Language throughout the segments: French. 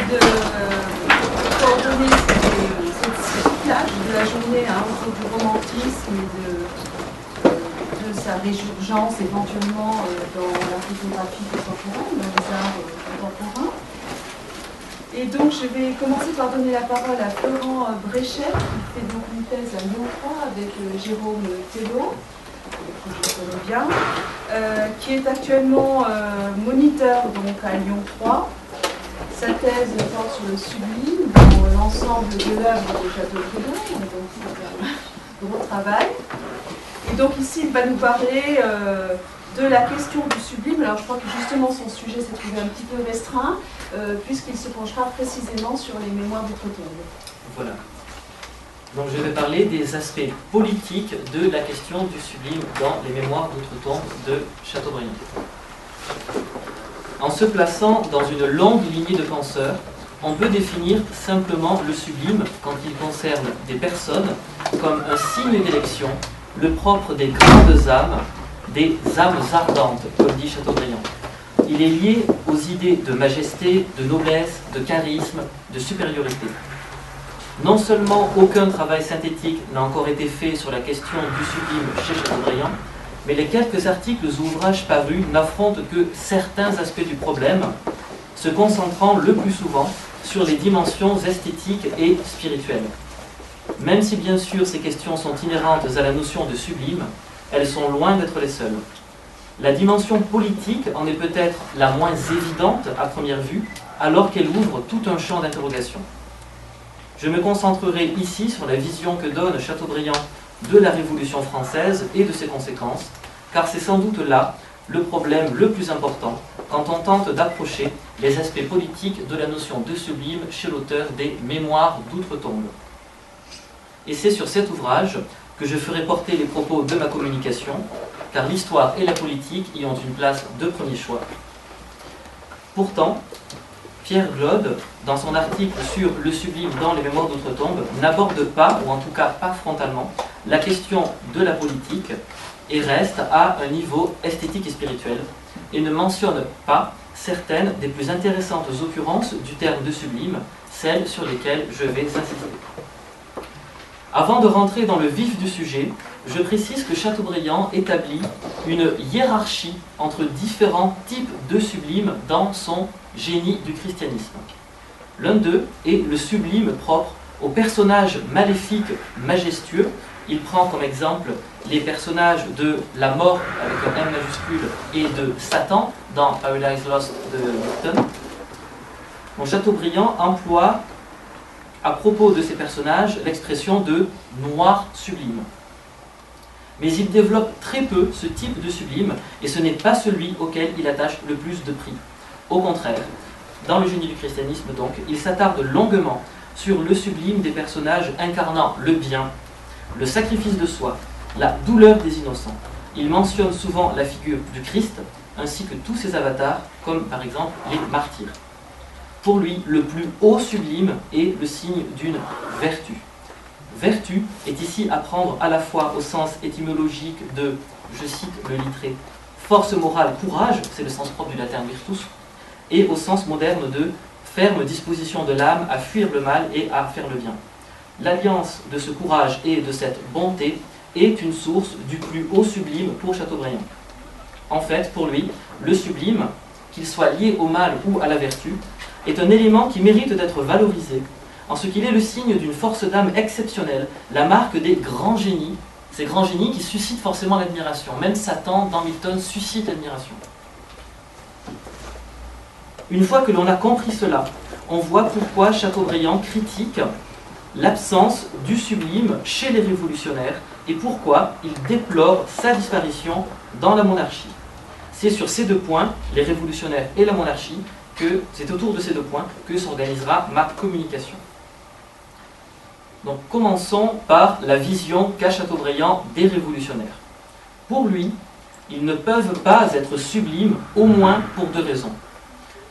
de coordonner cette plage de la journée autour du romantisme et de sa résurgence éventuellement dans la photographie contemporaine, dans les arts contemporains. Et donc je vais commencer par donner la parole à Florent Bréchet, qui fait donc une thèse à Lyon 3 avec Jérôme Thélo, que je connais bien, qui est actuellement moniteur donc, à Lyon 3. Sa thèse porte sur le sublime dans l'ensemble de l'œuvre de Chateaubriand, donc c'est un gros travail. Et donc ici il va nous parler de la question du sublime. Alors je crois que justement son sujet s'est trouvé un petit peu restreint, puisqu'il se penchera précisément sur les mémoires d'outre-tombe. Voilà. Donc je vais parler des aspects politiques de la question du sublime dans les mémoires d'outre-tombe de Chateaubriand. En se plaçant dans une longue lignée de penseurs, on peut définir simplement le sublime, quand il concerne des personnes, comme un signe d'élection, le propre des grandes âmes, des âmes ardentes, comme dit Chateaubriand. Il est lié aux idées de majesté, de noblesse, de charisme, de supériorité. Non seulement aucun travail synthétique n'a encore été fait sur la question du sublime chez Chateaubriand, mais les quelques articles ou ouvrages parus n'affrontent que certains aspects du problème, se concentrant le plus souvent sur les dimensions esthétiques et spirituelles. Même si bien sûr ces questions sont inhérentes à la notion de sublime, elles sont loin d'être les seules. La dimension politique en est peut-être la moins évidente à première vue, alors qu'elle ouvre tout un champ d'interrogation. Je me concentrerai ici sur la vision que donne Chateaubriand de la Révolution française et de ses conséquences, car c'est sans doute là le problème le plus important quand on tente d'approcher les aspects politiques de la notion de sublime chez l'auteur des Mémoires d'outre-tombe. Et c'est sur cet ouvrage que je ferai porter les propos de ma communication, car l'histoire et la politique y ont une place de premier choix. Pourtant, Pierre Glode, dans son article sur le sublime dans les Mémoires d'outre-tombe, n'aborde pas, ou en tout cas pas frontalement, la question de la politique et reste à un niveau esthétique et spirituel, et ne mentionne pas certaines des plus intéressantes occurrences du terme de sublime, celles sur lesquelles je vais insister. Avant de rentrer dans le vif du sujet, je précise que Chateaubriand établit une hiérarchie entre différents types de sublime dans son Génie du christianisme. L'un d'eux est le sublime propre aux personnages maléfiques majestueux. Il prend comme exemple les personnages de la mort avec un M majuscule et de Satan dans Paradise Lost de Milton. Chateaubriand emploie à propos de ces personnages l'expression de noir sublime. Mais il développe très peu ce type de sublime et ce n'est pas celui auquel il attache le plus de prix. Au contraire, dans le Génie du christianisme donc, il s'attarde longuement sur le sublime des personnages incarnant le bien, le sacrifice de soi, la douleur des innocents. Il mentionne souvent la figure du Christ, ainsi que tous ses avatars, comme par exemple les martyrs. Pour lui, le plus haut sublime est le signe d'une vertu. Vertu est ici à prendre à la fois au sens étymologique de, je cite le littré, force morale, courage, c'est le sens propre du latin virtus, et au sens moderne de ferme disposition de l'âme à fuir le mal et à faire le bien. L'alliance de ce courage et de cette bonté est une source du plus haut sublime pour Chateaubriand. En fait, pour lui, le sublime, qu'il soit lié au mal ou à la vertu, est un élément qui mérite d'être valorisé, en ce qu'il est le signe d'une force d'âme exceptionnelle, la marque des grands génies, ces grands génies qui suscitent forcément l'admiration. Même Satan, dans Milton, suscite l'admiration. Une fois que l'on a compris cela, on voit pourquoi Chateaubriand critique l'absence du sublime chez les révolutionnaires et pourquoi il déplore sa disparition dans la monarchie. C'est sur ces deux points, les révolutionnaires et la monarchie, que c'est autour de ces deux points que s'organisera ma communication. Donc commençons par la vision qu'a Chateaubriand des révolutionnaires. Pour lui, ils ne peuvent pas être sublimes, au moins pour deux raisons.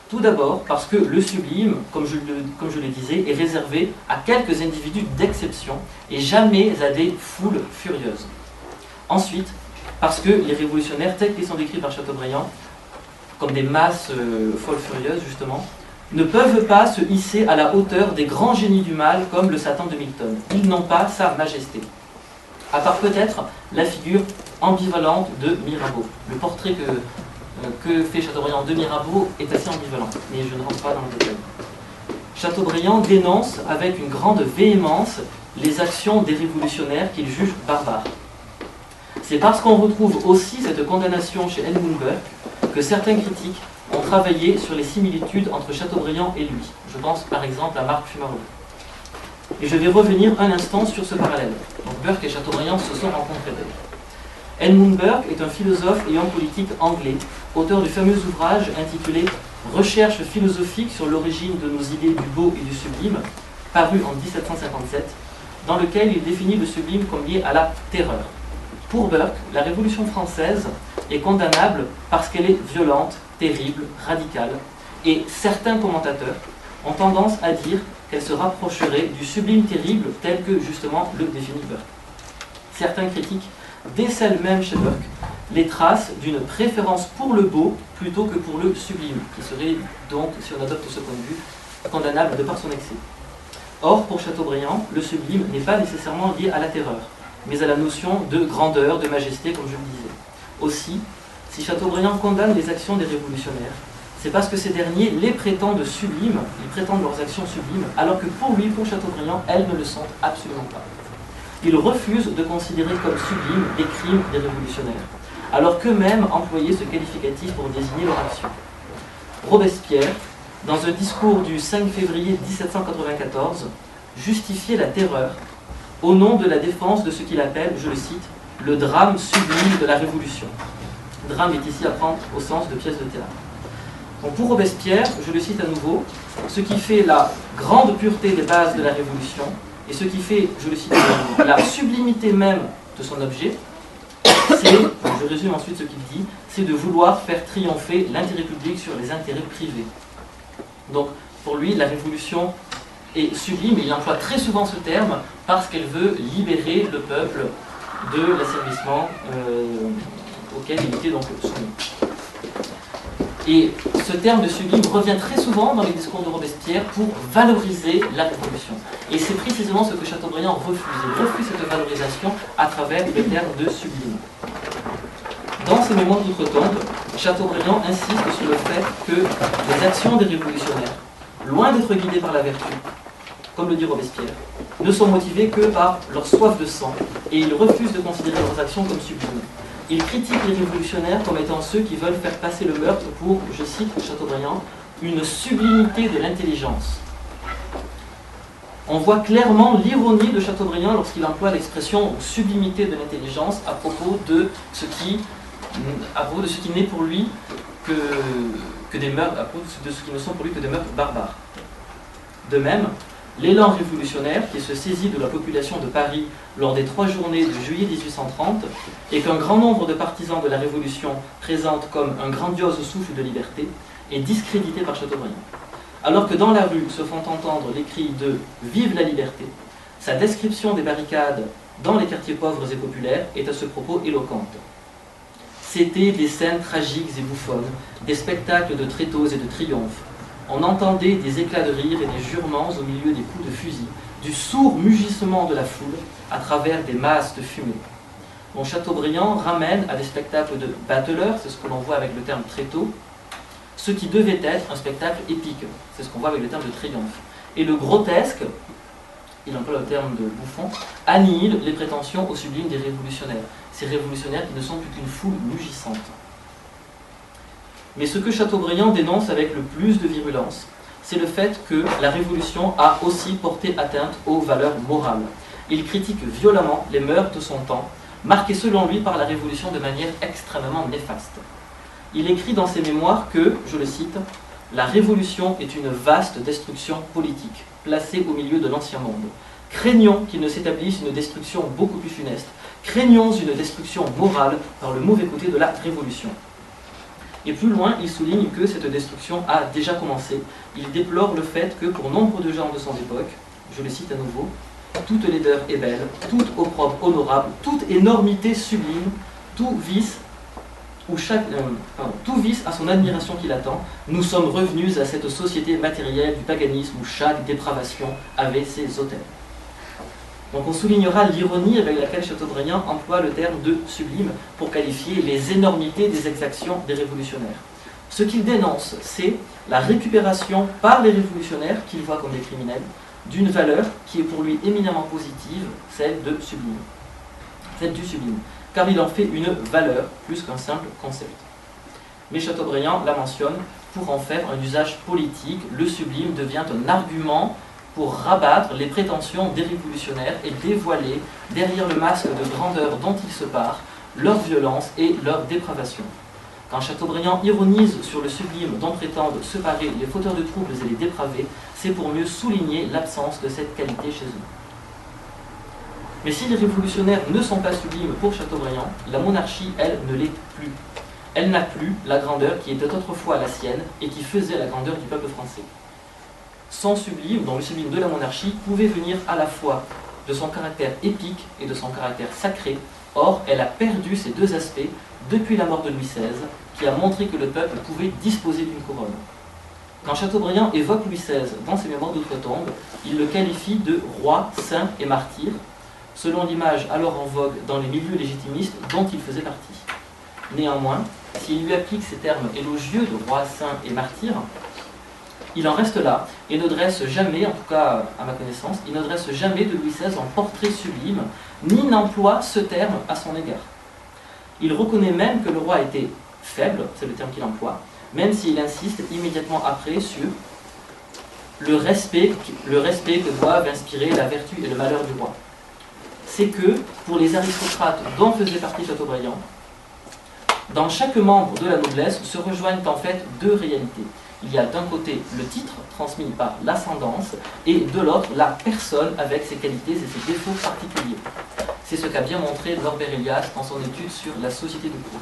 Tout d'abord parce que le sublime, comme je le disais, est réservé à quelques individus d'exception et jamais à des foules furieuses. Ensuite, parce que les révolutionnaires, tels qu'ils sont décrits par Chateaubriand, comme des masses folles furieuses justement, ne peuvent pas se hisser à la hauteur des grands génies du mal comme le Satan de Milton. Ils n'ont pas sa majesté. À part peut-être la figure ambivalente de Mirabeau. Le portrait que fait Chateaubriand de Mirabeau est assez ambivalent, mais je ne rentre pas dans le détail. Chateaubriand dénonce avec une grande véhémence les actions des révolutionnaires qu'il juge barbares. C'est parce qu'on retrouve aussi cette condamnation chez Edmund Burke que certains critiques ont travaillé sur les similitudes entre Chateaubriand et lui. Je pense par exemple à Marc Fumaroli. Et je vais revenir un instant sur ce parallèle. Donc Burke et Chateaubriand se sont rencontrés. Edmund Burke est un philosophe et homme politique anglais, auteur du fameux ouvrage intitulé « Recherche philosophique sur l'origine de nos idées du beau et du sublime », paru en 1757, dans lequel il définit le sublime comme lié à la terreur. Pour Burke, la Révolution française est condamnable parce qu'elle est violente, terrible, radicale, et certains commentateurs ont tendance à dire qu'elle se rapprocherait du sublime terrible tel que justement le définit Burke. Certains critiques décèlent même chez Burke les traces d'une préférence pour le beau plutôt que pour le sublime, qui serait donc, si on adopte ce point de vue, condamnable de par son excès. Or, pour Chateaubriand, le sublime n'est pas nécessairement lié à la terreur, mais à la notion de grandeur, de majesté, comme je le disais. Aussi, si Chateaubriand condamne les actions des révolutionnaires, c'est parce que ces derniers les prétendent sublimes, ils prétendent leurs actions sublimes, alors que pour lui, pour Chateaubriand, elles ne le sont absolument pas. Il refuse de considérer comme sublimes les crimes des révolutionnaires, alors qu'eux-mêmes employaient ce qualificatif pour désigner leur action. Robespierre, dans un discours du 5 février 1794, justifiait la terreur au nom de la défense de ce qu'il appelle, je le cite, « le drame sublime de la Révolution ». Drame est ici à prendre au sens de pièce de théâtre. Donc pour Robespierre, je le cite à nouveau, ce qui fait la grande pureté des bases de la Révolution, et ce qui fait, je le cite à nouveau, la sublimité même de son objet, c'est, je résume ensuite ce qu'il dit, c'est de vouloir faire triompher l'intérêt public sur les intérêts privés. Donc pour lui, la Révolution est sublime, et il emploie très souvent ce terme parce qu'elle veut libérer le peuple de l'asservissement auquel il était donc soumis. Et ce terme de sublime revient très souvent dans les discours de Robespierre pour valoriser la Révolution. Et c'est précisément ce que Chateaubriand refuse. Il refuse cette valorisation à travers le terme de sublime. Dans ses mémoires d'outre-tombe, Chateaubriand insiste sur le fait que les actions des révolutionnaires, loin d'être guidées par la vertu, comme le dit Robespierre, ne sont motivées que par leur soif de sang, et il refuse de considérer leurs actions comme sublimes. Il critique les révolutionnaires comme étant ceux qui veulent faire passer le meurtre pour, je cite Chateaubriand, une sublimité de l'intelligence. On voit clairement l'ironie de Chateaubriand lorsqu'il emploie l'expression sublimité de l'intelligence à propos de ce qui n'est pour lui que des meurtres, à propos de ce qui ne sont pour lui que des meurtres barbares. De même, l'élan révolutionnaire qui se saisit de la population de Paris lors des 3 journées de juillet 1830 et qu'un grand nombre de partisans de la Révolution présentent comme un grandiose souffle de liberté est discrédité par Chateaubriand. Alors que dans la rue se font entendre les cris de « Vive la liberté », sa description des barricades dans les quartiers pauvres et populaires est à ce propos éloquente. C'étaient des scènes tragiques et bouffonnes, des spectacles de tréteaux et de triomphes. On entendait des éclats de rire et des jurements au milieu des coups de fusil, du sourd mugissement de la foule à travers des masses de fumée. Bon, Chateaubriand ramène à des spectacles de battleurs, c'est ce que l'on voit avec le terme tréteau, ce qui devait être un spectacle épique, c'est ce qu'on voit avec le terme de triomphe. Et le grotesque, il emploie le terme de bouffon, annihile les prétentions au sublime des révolutionnaires, ces révolutionnaires qui ne sont plus qu'une foule mugissante. Mais ce que Chateaubriand dénonce avec le plus de virulence, c'est le fait que la Révolution a aussi porté atteinte aux valeurs morales. Il critique violemment les mœurs de son temps, marquées selon lui par la Révolution de manière extrêmement néfaste. Il écrit dans ses mémoires que, je le cite, « La Révolution est une vaste destruction politique, placée au milieu de l'ancien monde. Craignons qu'il ne s'établisse une destruction beaucoup plus funeste. Craignons une destruction morale par le mauvais côté de la Révolution. » Et plus loin, il souligne que cette destruction a déjà commencé. Il déplore le fait que pour nombre de gens de son époque, je le cite à nouveau, « toute laideur est belle, toute opprobre honorable, toute énormité sublime, tout vice où tout vice a son admiration qui l'attend. Nous sommes revenus à cette société matérielle du paganisme où chaque dépravation avait ses autels. Donc on soulignera l'ironie avec laquelle Chateaubriand emploie le terme de sublime pour qualifier les énormités des exactions des révolutionnaires. Ce qu'il dénonce, c'est la récupération par les révolutionnaires, qu'il voit comme des criminels, d'une valeur qui est pour lui éminemment positive, celle de sublime. Celle du sublime. Car il en fait une valeur plus qu'un simple concept. Mais Chateaubriand la mentionne pour en faire un usage politique. Le sublime devient un argument pour rabattre les prétentions des révolutionnaires et dévoiler, derrière le masque de grandeur dont ils se parent, leur violence et leur dépravation. Quand Chateaubriand ironise sur le sublime dont prétendent se parer les fauteurs de troubles et les dépravés, c'est pour mieux souligner l'absence de cette qualité chez eux. Mais si les révolutionnaires ne sont pas sublimes pour Chateaubriand, la monarchie, elle, ne l'est plus. Elle n'a plus la grandeur qui était autrefois la sienne et qui faisait la grandeur du peuple français. Son sublime, dont le sublime de la monarchie, pouvait venir à la fois de son caractère épique et de son caractère sacré. Or, elle a perdu ces deux aspects depuis la mort de Louis XVI, qui a montré que le peuple pouvait disposer d'une couronne. Quand Chateaubriand évoque Louis XVI dans ses mémoires d'outre-tombe, il le qualifie de roi, saint et martyr, selon l'image alors en vogue dans les milieux légitimistes dont il faisait partie. Néanmoins, s'il lui applique ces termes élogieux de roi, saint et martyr, il en reste là et ne dresse jamais, en tout cas à ma connaissance, il ne dresse jamais de Louis XVI un portrait sublime, ni n'emploie ce terme à son égard. Il reconnaît même que le roi était faible, c'est le terme qu'il emploie, même s'il insiste immédiatement après sur le respect que doivent inspirer la vertu et le malheur du roi. C'est que, pour les aristocrates dont faisait partie Chateaubriand, dans chaque membre de la noblesse se rejoignent en fait deux réalités. Il y a d'un côté le titre, transmis par l'ascendance, et de l'autre la personne avec ses qualités et ses défauts particuliers. C'est ce qu'a bien montré Norbert Elias dans son étude sur la société de cour.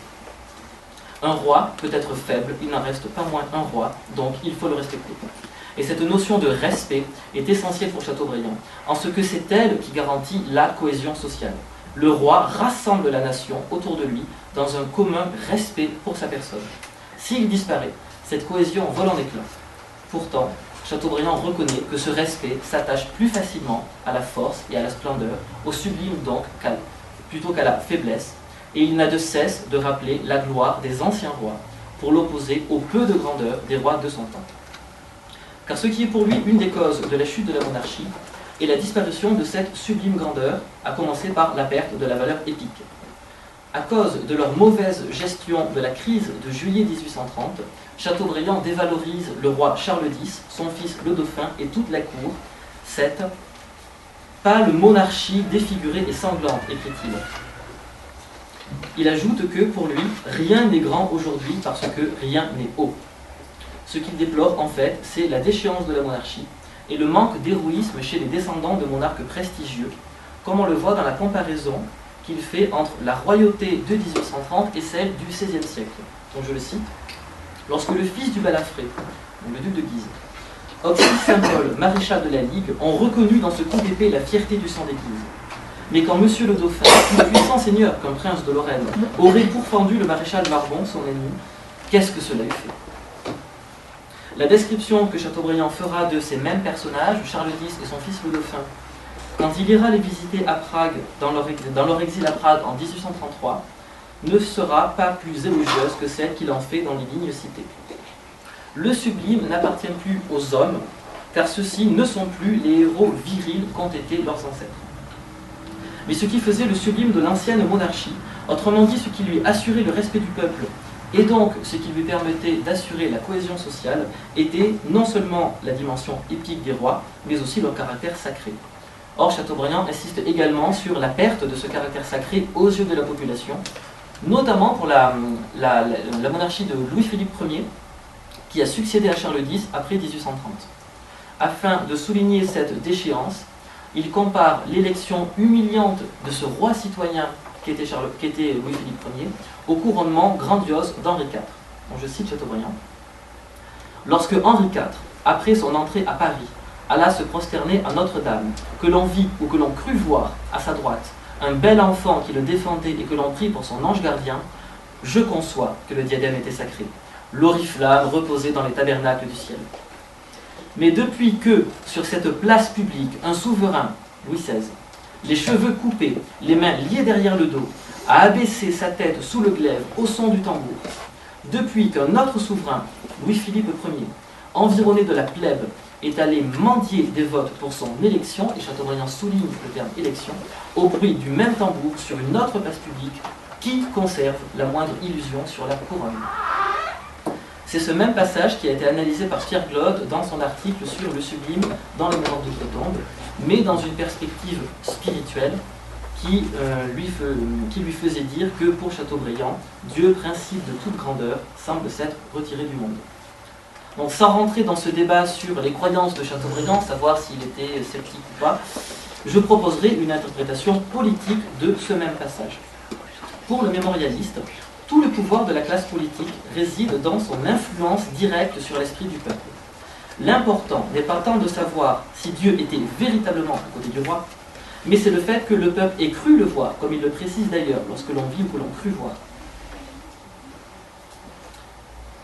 Un roi peut être faible, il n'en reste pas moins un roi, donc il faut le respecter. Et cette notion de respect est essentielle pour Chateaubriand, en ce que c'est elle qui garantit la cohésion sociale. Le roi rassemble la nation autour de lui dans un commun respect pour sa personne. S'il disparaît, cette cohésion vole en éclats. Pourtant, Chateaubriand reconnaît que ce respect s'attache plus facilement à la force et à la splendeur, au sublime donc, plutôt qu'à la faiblesse, et il n'a de cesse de rappeler la gloire des anciens rois pour l'opposer au peu de grandeur des rois de son temps. Car ce qui est pour lui une des causes de la chute de la monarchie est la disparition de cette sublime grandeur, à commencer par la perte de la valeur épique. À cause de leur mauvaise gestion de la crise de juillet 1830, Chateaubriand dévalorise le roi Charles X, son fils le dauphin et toute la cour. Cette pâle monarchie défigurée et sanglante, écrit-il. Il ajoute que, pour lui, rien n'est grand aujourd'hui parce que rien n'est haut. Ce qu'il déplore, en fait, c'est la déchéance de la monarchie et le manque d'héroïsme chez les descendants de monarques prestigieux, comme on le voit dans la comparaison qu'il fait entre la royauté de 1830 et celle du XVIe siècle. Donc je le cite. Lorsque le fils du Balafré, le duc de Guise, Auxil Saint-Paul, maréchal de la Ligue, ont reconnu dans ce coup d'épée la fierté du sang des Guises. Mais quand Monsieur le Dauphin, plus puissant seigneur qu'un prince de Lorraine, aurait pourfendu le maréchal Barbon, son ennemi, qu'est-ce que cela eût fait? La description que Chateaubriand fera de ces mêmes personnages, Charles X et son fils le Dauphin, quand il ira les visiter à Prague, dans leur exil à Prague en 1833, ne sera pas plus élogieuse que celle qu'il en fait dans les lignes citées. Le sublime n'appartient plus aux hommes, car ceux-ci ne sont plus les héros virils qu'ont été leurs ancêtres. Mais ce qui faisait le sublime de l'ancienne monarchie, autrement dit ce qui lui assurait le respect du peuple, et donc ce qui lui permettait d'assurer la cohésion sociale, était non seulement la dimension épique des rois, mais aussi leur caractère sacré. Or, Chateaubriand insiste également sur la perte de ce caractère sacré aux yeux de la population, notamment pour la monarchie de Louis-Philippe Ier, qui a succédé à Charles X après 1830. Afin de souligner cette déchéance, il compare l'élection humiliante de ce roi citoyen qui était Louis-Philippe Ier au couronnement grandiose d'Henri IV. Donc je cite Chateaubriand. Lorsque Henri IV, après son entrée à Paris, alla se prosterner à Notre-Dame, que l'on vit ou que l'on crut voir à sa droite un bel enfant qui le défendait et que l'on prit pour son ange gardien, Je conçois que le diadème était sacré. L'oriflamme reposait dans les tabernacles du ciel. Mais depuis que, sur cette place publique, un souverain, Louis XVI, les cheveux coupés, les mains liées derrière le dos, a abaissé sa tête sous le glaive au son du tambour, depuis qu'un autre souverain, Louis-Philippe Ier, environné de la plèbe, est allé mendier des votes pour son élection, et Chateaubriand souligne le terme élection, au bruit du même tambour sur une autre place publique, qui conserve la moindre illusion sur la couronne. C'est ce même passage qui a été analysé par Pierre Glode dans son article sur le sublime dans les Mémoires d'Outre-Tombe, mais dans une perspective spirituelle qui lui faisait dire que pour Chateaubriand, Dieu, principe de toute grandeur, semble s'être retiré du monde. Donc sans rentrer dans ce débat sur les croyances de Chateaubriand, savoir s'il était sceptique ou pas, je proposerai une interprétation politique de ce même passage. Pour le mémorialiste, tout le pouvoir de la classe politique réside dans son influence directe sur l'esprit du peuple. L'important n'est pas tant de savoir si Dieu était véritablement à côté du roi, mais c'est le fait que le peuple ait cru le voir, comme il le précise d'ailleurs lorsque l'on vit ou que l'on crut voir.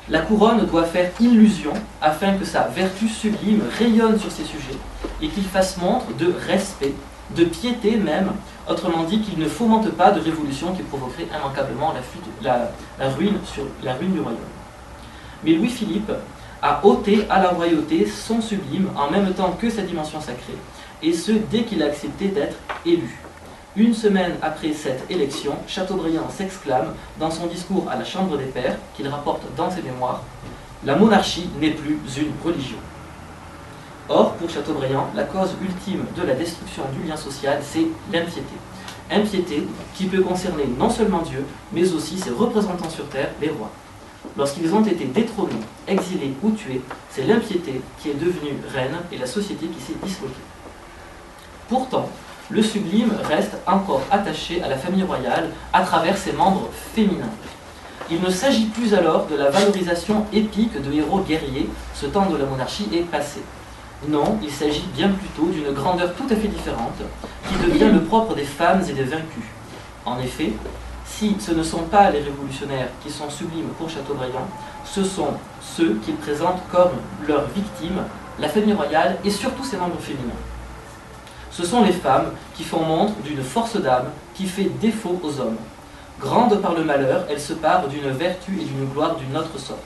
La couronne doit faire illusion afin que sa vertu sublime rayonne sur ses sujets et qu'il fasse montre de respect, de piété même, autrement dit qu'il ne fomente pas de révolution qui provoquerait immanquablement la ruine du royaume. Mais Louis-Philippe a ôté à la royauté son sublime en même temps que sa dimension sacrée, et ce dès qu'il a accepté d'être élu. Une semaine après cette élection, Chateaubriand s'exclame dans son discours à la Chambre des Pairs, qu'il rapporte dans ses mémoires, « La monarchie n'est plus une religion ». Or, pour Chateaubriand, la cause ultime de la destruction du lien social, c'est l'impiété. Impiété qui peut concerner non seulement Dieu, mais aussi ses représentants sur terre, les rois. Lorsqu'ils ont été détrônés, exilés ou tués, c'est l'impiété qui est devenue reine et la société qui s'est disloquée. Pourtant, le sublime reste encore attaché à la famille royale à travers ses membres féminins. Il ne s'agit plus alors de la valorisation épique de héros guerriers, ce temps de la monarchie est passé. Non, il s'agit bien plutôt d'une grandeur tout à fait différente, qui devient le propre des femmes et des vaincus. En effet, si ce ne sont pas les révolutionnaires qui sont sublimes pour Chateaubriand, ce sont ceux qu'il présente comme leurs victimes, la famille royale et surtout ses membres féminins. Ce sont les femmes qui font montre d'une force d'âme qui fait défaut aux hommes. Grandes par le malheur, elles se parent d'une vertu et d'une gloire d'une autre sorte.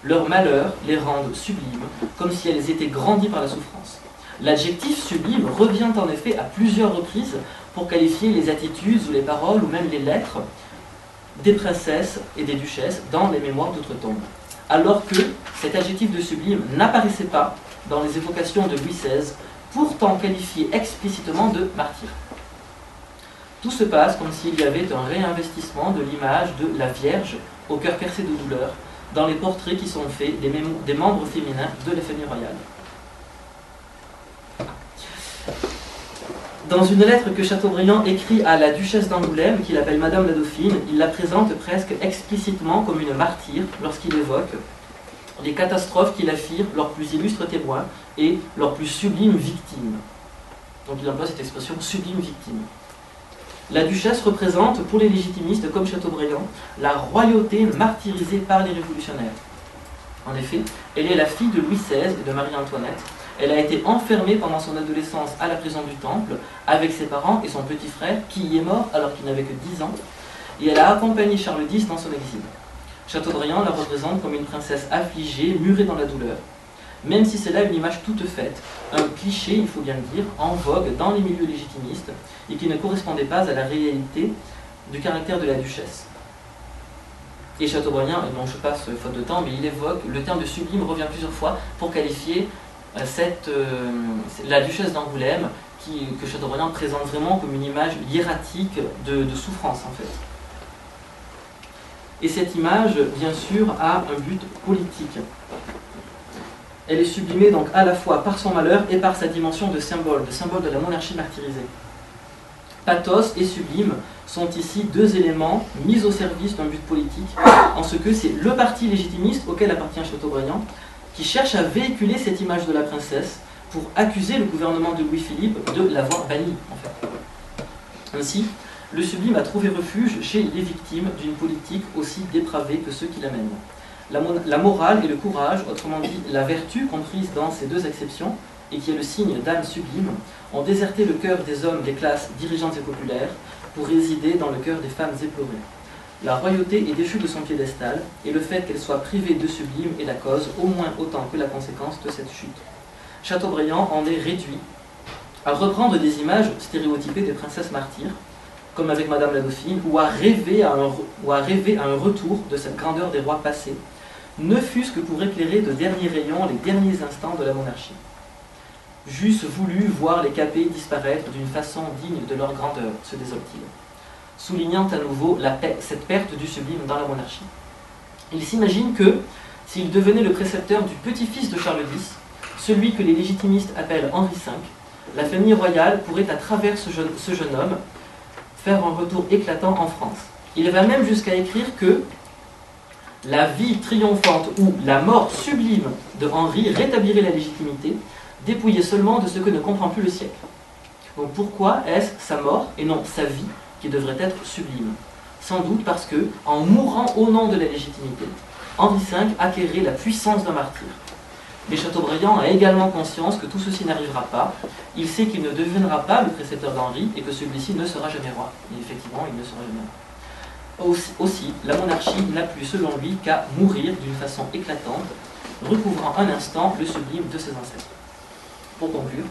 Leurs malheurs les rendent sublimes, comme si elles étaient grandies par la souffrance. L'adjectif sublime revient en effet à plusieurs reprises pour qualifier les attitudes ou les paroles ou même les lettres des princesses et des duchesses dans les Mémoires d'Outre-Tombe. Alors que cet adjectif de sublime n'apparaissait pas dans les évocations de Louis XVI, pourtant qualifié explicitement de martyr. Tout se passe comme s'il y avait un réinvestissement de l'image de la Vierge au cœur percé de douleur dans les portraits qui sont faits des membres féminins de la famille royale. Dans une lettre que Chateaubriand écrit à la duchesse d'Angoulême, qu'il appelle Madame la Dauphine, il la présente presque explicitement comme une martyre lorsqu'il évoque les catastrophes qui la firent leurs plus illustres témoins et leurs plus sublimes victimes. Donc il emploie cette expression sublime victime. La duchesse représente, pour les légitimistes comme Chateaubriand, la royauté martyrisée par les révolutionnaires. En effet, elle est la fille de Louis XVI et de Marie-Antoinette. Elle a été enfermée pendant son adolescence à la prison du Temple avec ses parents et son petit frère qui y est mort alors qu'il n'avait que 10 ans, et elle a accompagné Charles X dans son exil. Chateaubriand la représente comme une princesse affligée, murée dans la douleur, même si c'est là une image toute faite, un cliché, il faut bien le dire, en vogue dans les milieux légitimistes et qui ne correspondait pas à la réalité du caractère de la duchesse. Et Chateaubriand, et dont je passe faute de temps, mais il évoque, le terme de sublime revient plusieurs fois pour qualifier la duchesse d'Angoulême que Chateaubriand présente vraiment comme une image hiératique de souffrance en fait. Et cette image, bien sûr, a un but politique. Elle est sublimée donc à la fois par son malheur et par sa dimension de symbole de la monarchie martyrisée. Pathos et sublime sont ici deux éléments mis au service d'un but politique, en ce que c'est le parti légitimiste auquel appartient Chateaubriand qui cherche à véhiculer cette image de la princesse pour accuser le gouvernement de Louis-Philippe de l'avoir bannie, en fait. Ainsi, le sublime a trouvé refuge chez les victimes d'une politique aussi dépravée que ceux qui la mènent. La morale et le courage, autrement dit la vertu comprise dans ces deux acceptions, et qui est le signe d'âme sublime, ont déserté le cœur des hommes des classes dirigeantes et populaires pour résider dans le cœur des femmes éplorées. La royauté est déchue de son piédestal, et le fait qu'elle soit privée de sublime est la cause, au moins autant que la conséquence de cette chute. Chateaubriand en est réduit à reprendre des images stéréotypées des princesses martyres, comme avec Madame la Dauphine, ou à rêver à un retour de cette grandeur des rois passés, ne fût-ce que pour éclairer de derniers rayons les derniers instants de la monarchie. J'eusse voulu voir les capets disparaître d'une façon digne de leur grandeur, se désole-t-il, soulignant à nouveau cette perte du sublime dans la monarchie. Il s'imagine que, s'il devenait le précepteur du petit-fils de Charles X, celui que les légitimistes appellent Henri V, la famille royale pourrait à travers ce jeune homme faire un retour éclatant en France. Il va même jusqu'à écrire que la vie triomphante ou la mort sublime de Henri rétablirait la légitimité, dépouillée seulement de ce que ne comprend plus le siècle. Donc pourquoi est-ce sa mort et non sa vie qui devrait être sublime? Sans doute parce que, en mourant au nom de la légitimité, Henri V acquérait la puissance d'un martyr. Mais Chateaubriand a également conscience que tout ceci n'arrivera pas. Il sait qu'il ne deviendra pas le précepteur d'Henri et que celui-ci ne sera jamais roi. Et effectivement, il ne sera jamais roi. Aussi, la monarchie n'a plus, selon lui, qu'à mourir d'une façon éclatante, recouvrant un instant le sublime de ses ancêtres. Pour conclure,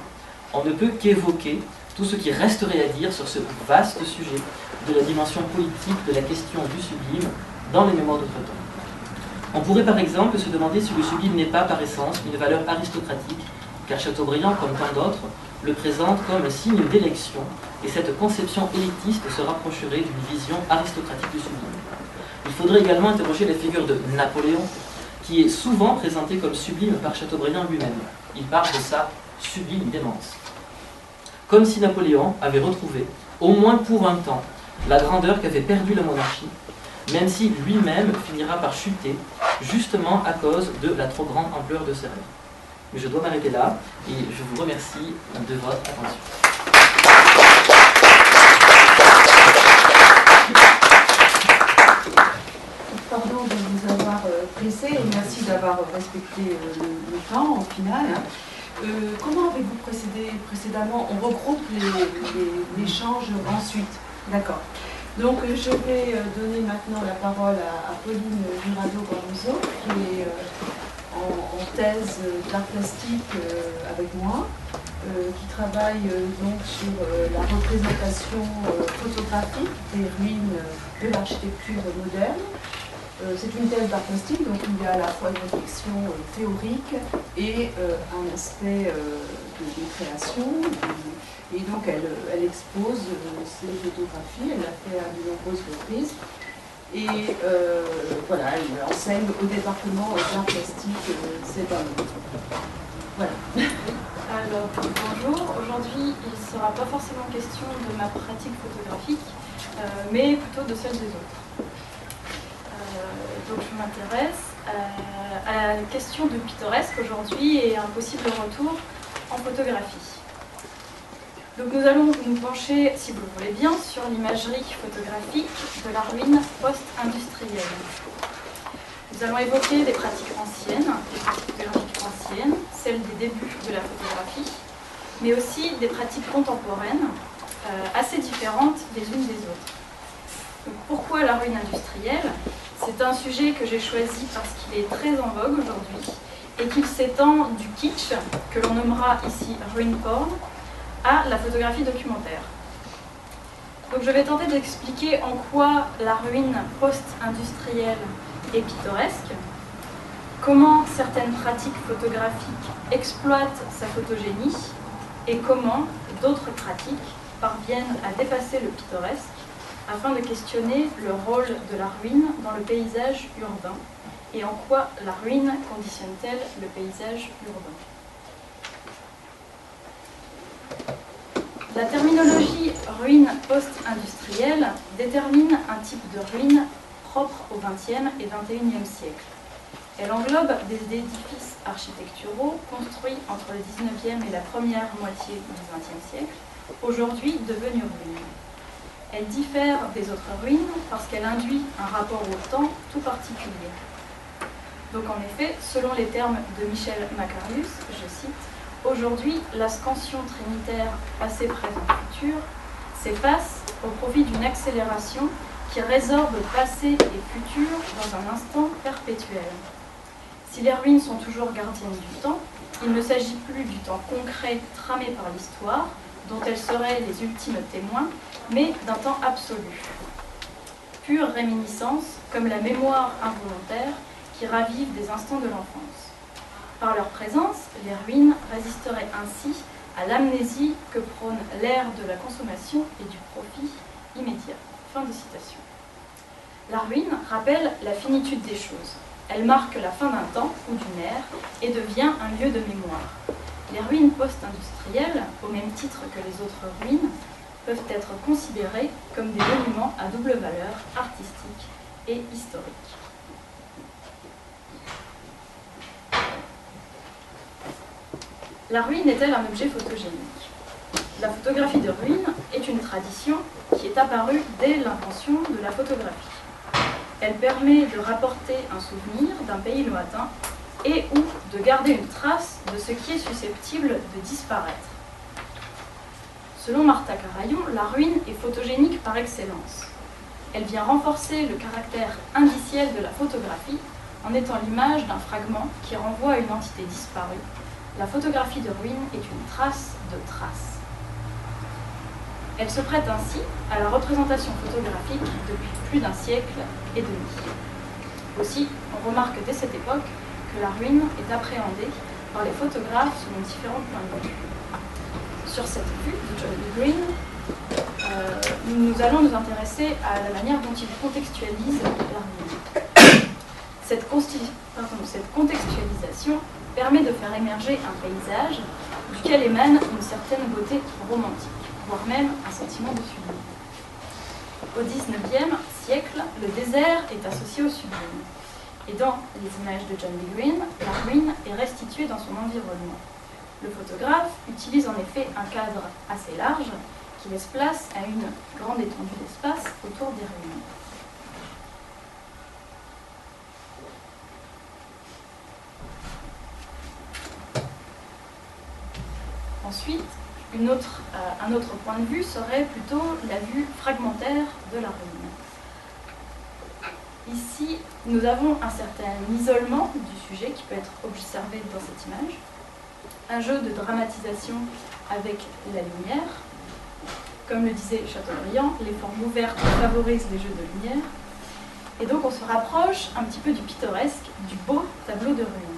on ne peut qu'évoquer tout ce qui resterait à dire sur ce vaste sujet de la dimension politique de la question du sublime dans les mémoires d'autretemps. On pourrait par exemple se demander si le sublime n'est pas par essence une valeur aristocratique, car Chateaubriand, comme tant d'autres, le présente comme un signe d'élection, et cette conception élitiste se rapprocherait d'une vision aristocratique du sublime. Il faudrait également interroger la figure de Napoléon, qui est souvent présentée comme sublime par Chateaubriand lui-même. Il parle de sa sublime démence. Comme si Napoléon avait retrouvé, au moins pour un temps, la grandeur qu'avait perdue la monarchie, même si lui-même finira par chuter, justement à cause de la trop grande ampleur de ses rêves. Mais je dois m'arrêter là, et je vous remercie de votre attention. Pardon de vous avoir pressé, et merci d'avoir respecté le temps, au final. Comment avez-vous procédé précédemment? On regroupe l'échange ensuite. D'accord. Donc je vais donner maintenant la parole à Pauline Jurado-Barroso, qui est en thèse d'art plastique avec moi, qui travaille donc sur la représentation photographique des ruines de l'architecture moderne. C'est une thèse d'art plastique, donc il y a à la fois une réflexion théorique et un aspect de création. Et donc elle expose ses photographies, elle l'a fait à de nombreuses reprises. Et voilà, elle enseigne au département d'art plastique cette année. Voilà. Alors, bonjour. Aujourd'hui, il ne sera pas forcément question de ma pratique photographique, mais plutôt de celle des autres. Donc je m'intéresse à la question de pittoresque aujourd'hui et un possible retour en photographie. Donc nous allons nous pencher, si vous le voulez bien, sur l'imagerie photographique de la ruine post-industrielle. Nous allons évoquer des pratiques anciennes, des pratiques photographiques anciennes, celles des débuts de la photographie, mais aussi des pratiques contemporaines, assez différentes les unes des autres. Donc, pourquoi la ruine industrielle? C'est un sujet que j'ai choisi parce qu'il est très en vogue aujourd'hui et qu'il s'étend du kitsch, que l'on nommera ici ruin porn, à la photographie documentaire. Donc je vais tenter d'expliquer en quoi la ruine post-industrielle est pittoresque, comment certaines pratiques photographiques exploitent sa photogénie et comment d'autres pratiques parviennent à dépasser le pittoresque afin de questionner le rôle de la ruine dans le paysage urbain et en quoi la ruine conditionne-t-elle le paysage urbain. La terminologie ruine post-industrielle détermine un type de ruine propre au XXe et XXIe siècle. Elle englobe des édifices architecturaux construits entre le XIXe et la première moitié du XXe siècle, aujourd'hui devenus ruines. Elle diffère des autres ruines parce qu'elle induit un rapport au temps tout particulier. Donc en effet, selon les termes de Michel Macarius, je cite, « Aujourd'hui, la scansion trinitaire passé, présent, futur s'efface au profit d'une accélération qui résorbe passé et futur dans un instant perpétuel. Si les ruines sont toujours gardiennes du temps, il ne s'agit plus du temps concret tramé par l'histoire, dont elles seraient les ultimes témoins, mais d'un temps absolu. Pure réminiscence, comme la mémoire involontaire qui ravive des instants de l'enfance. Par leur présence, les ruines résisteraient ainsi à l'amnésie que prône l'ère de la consommation et du profit immédiat. » Fin de citation. La ruine rappelle la finitude des choses. Elle marque la fin d'un temps ou d'une ère et devient un lieu de mémoire. Les ruines post-industrielles, au même titre que les autres ruines, peuvent être considérées comme des monuments à double valeur artistique et historique. La ruine est-elle un objet photogénique? La photographie de ruine est une tradition qui est apparue dès l'invention de la photographie. Elle permet de rapporter un souvenir d'un pays lointain et ou de garder une trace de ce qui est susceptible de disparaître. Selon Martha Carayon, la ruine est photogénique par excellence. Elle vient renforcer le caractère indiciel de la photographie en étant l'image d'un fragment qui renvoie à une entité disparue. La photographie de ruine est une trace de trace. Elle se prête ainsi à la représentation photographique depuis plus d'un siècle et demi. Aussi, on remarque dès cette époque que la ruine est appréhendée par les photographes selon différents points de vue. Sur cette vue de John B. Green, nous allons nous intéresser à la manière dont il contextualise la ruine. Cette contextualisation permet de faire émerger un paysage duquel émane une certaine beauté romantique, voire même un sentiment de sublime. Au XIXe siècle, le désert est associé au sublime. Et dans les images de John B. Green, la ruine est restituée dans son environnement. Le photographe utilise en effet un cadre assez large qui laisse place à une grande étendue d'espace autour des ruines. Ensuite, un autre point de vue serait plutôt la vue fragmentaire de la ruine. Ici, nous avons un certain isolement du sujet qui peut être observé dans cette image, un jeu de dramatisation avec la lumière. Comme le disait Chateaubriand, les formes ouvertes favorisent les jeux de lumière. Et donc on se rapproche un petit peu du pittoresque, du beau tableau de ruine.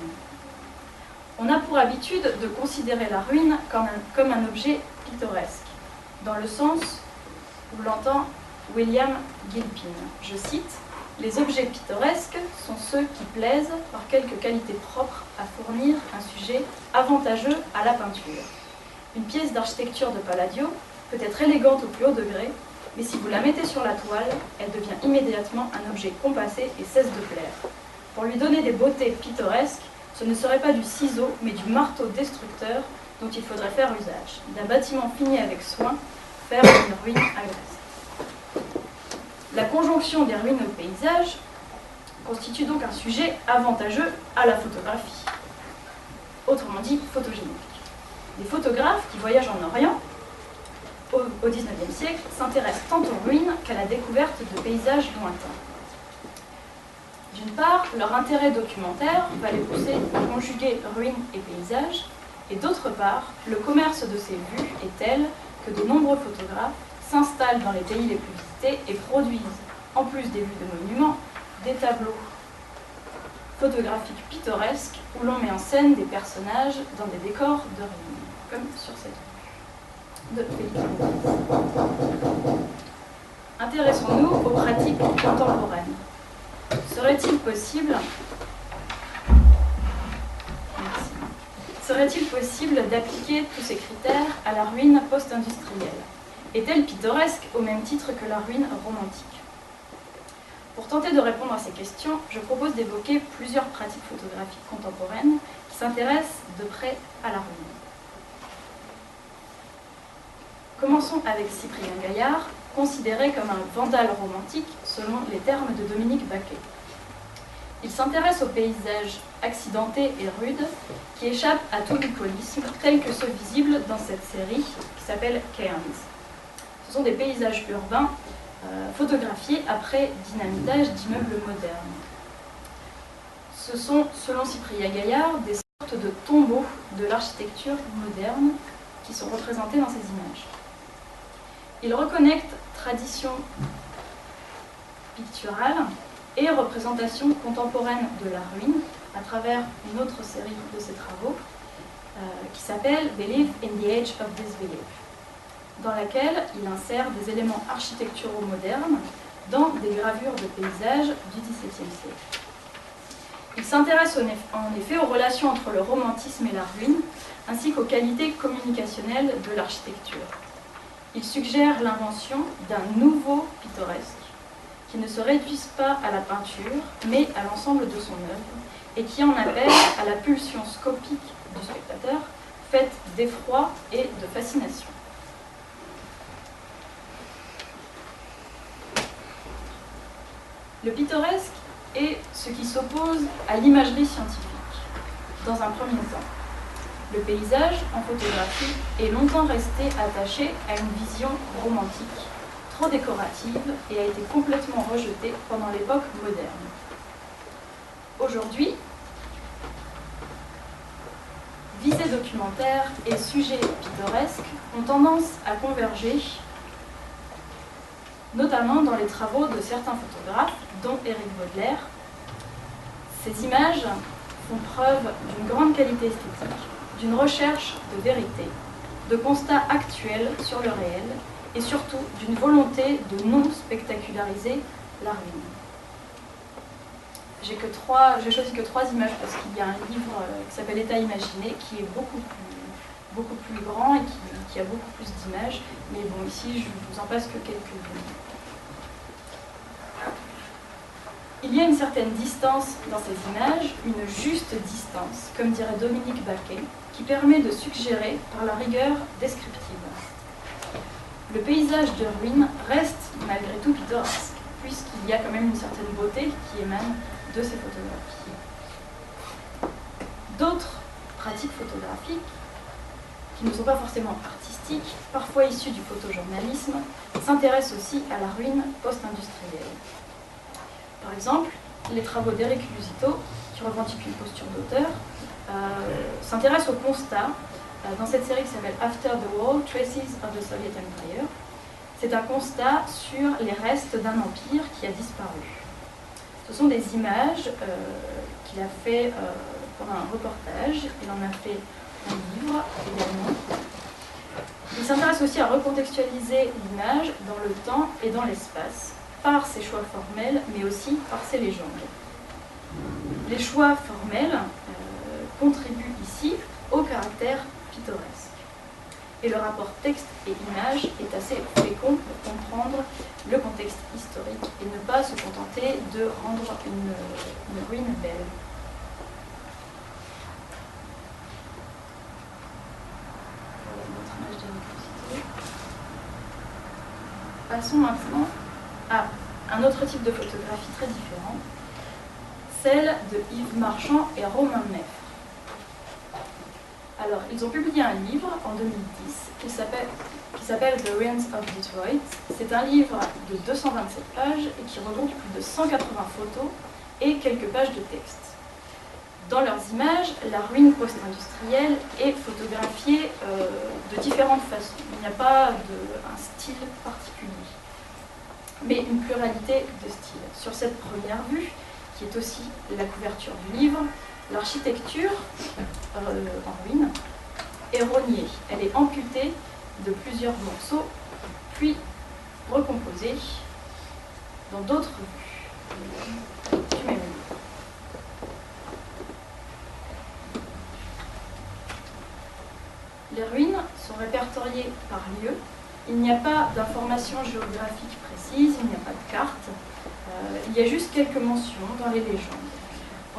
On a pour habitude de considérer la ruine comme un objet pittoresque, dans le sens où l'entend William Gilpin. Je cite, « Les objets pittoresques sont ceux qui plaisent par quelques qualités propres à fournir un sujet avantageux à la peinture. Une pièce d'architecture de Palladio peut être élégante au plus haut degré, mais si vous la mettez sur la toile, elle devient immédiatement un objet compassé et cesse de plaire. Pour lui donner des beautés pittoresques, ce ne serait pas du ciseau, mais du marteau destructeur dont il faudrait faire usage. D'un bâtiment fini avec soin, faire une ruine agresse. » La conjonction des ruines au paysage constitue donc un sujet avantageux à la photographie, autrement dit photogénique. Les photographes qui voyagent en Orient, au XIXe siècle, s'intéressent tant aux ruines qu'à la découverte de paysages lointains. D'une part, leur intérêt documentaire va les pousser à conjuguer ruines et paysages, et d'autre part, le commerce de ces vues est tel que de nombreux photographes s'installent dans les pays les plus visités et produisent, en plus des vues de monuments, des tableaux photographiques pittoresques où l'on met en scène des personnages dans des décors de ruines, comme sur cette vue de Félix. Intéressons-nous aux pratiques contemporaines. Serait-il possible d'appliquer tous ces critères à la ruine post-industrielle? Est-elle pittoresque au même titre que la ruine romantique? Pour tenter de répondre à ces questions, je propose d'évoquer plusieurs pratiques photographiques contemporaines qui s'intéressent de près à la ruine. Commençons avec Cyprien Gaillard, considéré comme un vandale romantique selon les termes de Dominique Baquet. Il s'intéresse aux paysages accidentés et rudes qui échappent à tout bucolisme, tels que ceux visibles dans cette série qui s'appelle Cairns. Ce sont des paysages urbains photographiés après dynamitage d'immeubles modernes. Ce sont, selon Cyprien Gaillard, des sortes de tombeaux de l'architecture moderne qui sont représentés dans ces images. Il reconnecte tradition picturale et représentation contemporaine de la ruine à travers une autre série de ses travaux qui s'appelle Belief in the Age of Disbelief, dans laquelle il insère des éléments architecturaux modernes dans des gravures de paysages du XVIIe siècle. Il s'intéresse en effet aux relations entre le romantisme et la ruine, ainsi qu'aux qualités communicationnelles de l'architecture. Il suggère l'invention d'un nouveau pittoresque qui ne se réduise pas à la peinture, mais à l'ensemble de son œuvre, et qui en appelle à la pulsion scopique du spectateur, faite d'effroi et de fascination. Le pittoresque est ce qui s'oppose à l'imagerie scientifique, dans un premier temps. Le paysage, en photographie, est longtemps resté attaché à une vision romantique, trop décorative, et a été complètement rejeté pendant l'époque moderne. Aujourd'hui, visée documentaire et sujet pittoresque ont tendance à converger, notamment dans les travaux de certains photographes, dont Éric Baudelaire. Ces images font preuve d'une grande qualité esthétique, d'une recherche de vérité, de constats actuels sur le réel, et surtout d'une volonté de non spectaculariser la ruine. J'ai choisi que 3 images parce qu'il y a un livre qui s'appelle État imaginé qui est beaucoup plus grand et qui a beaucoup plus d'images, mais bon, ici je vous en passe que quelques-unes. Il y a une certaine distance dans ces images, une juste distance, comme dirait Dominique Baquet, qui permet de suggérer par la rigueur descriptive. Le paysage de ruine reste malgré tout pittoresque, puisqu'il y a quand même une certaine beauté qui émane de ces photographies. D'autres pratiques photographiques, qui ne sont pas forcément artistiques, parfois issues du photojournalisme, s'intéressent aussi à la ruine post-industrielle. Par exemple, les travaux d'Éric Lusito, qui revendiquent une posture d'auteur, s'intéressent au constat dans cette série qui s'appelle After the War, Traces of the Soviet Empire. C'est un constat sur les restes d'un empire qui a disparu. Ce sont des images qu'il a fait pendant un reportage. Il en a fait un livre également. Il s'intéresse aussi à recontextualiser l'image dans le temps et dans l'espace, par ses choix formels, mais aussi par ses légendes. Les choix formels contribuent ici au caractère pittoresque. Et le rapport texte et image est assez fécond pour comprendre le contexte historique et ne pas se contenter de rendre une ruine belle. Voilà notre image d'Éric Lusito. Passons maintenant à un autre type de photographie très différent, celle de Yves Marchand et Romain Neffre. Alors, ils ont publié un livre en 2010 qui s'appelle The Ruins of Detroit. C'est un livre de 227 pages et qui regroupe plus de 180 photos et quelques pages de texte. Dans leurs images, la ruine post-industrielle est photographiée de différentes façons. Il n'y a pas un style particulier, mais une pluralité de styles. Sur cette première vue, qui est aussi la couverture du livre, l'architecture en ruine est rognée. Elle est amputée de plusieurs morceaux, puis recomposée dans d'autres vues du même livre. Les ruines sont répertoriées par lieu. Il n'y a pas d'informations géographiques précises, il n'y a pas de carte. Il y a juste quelques mentions dans les légendes.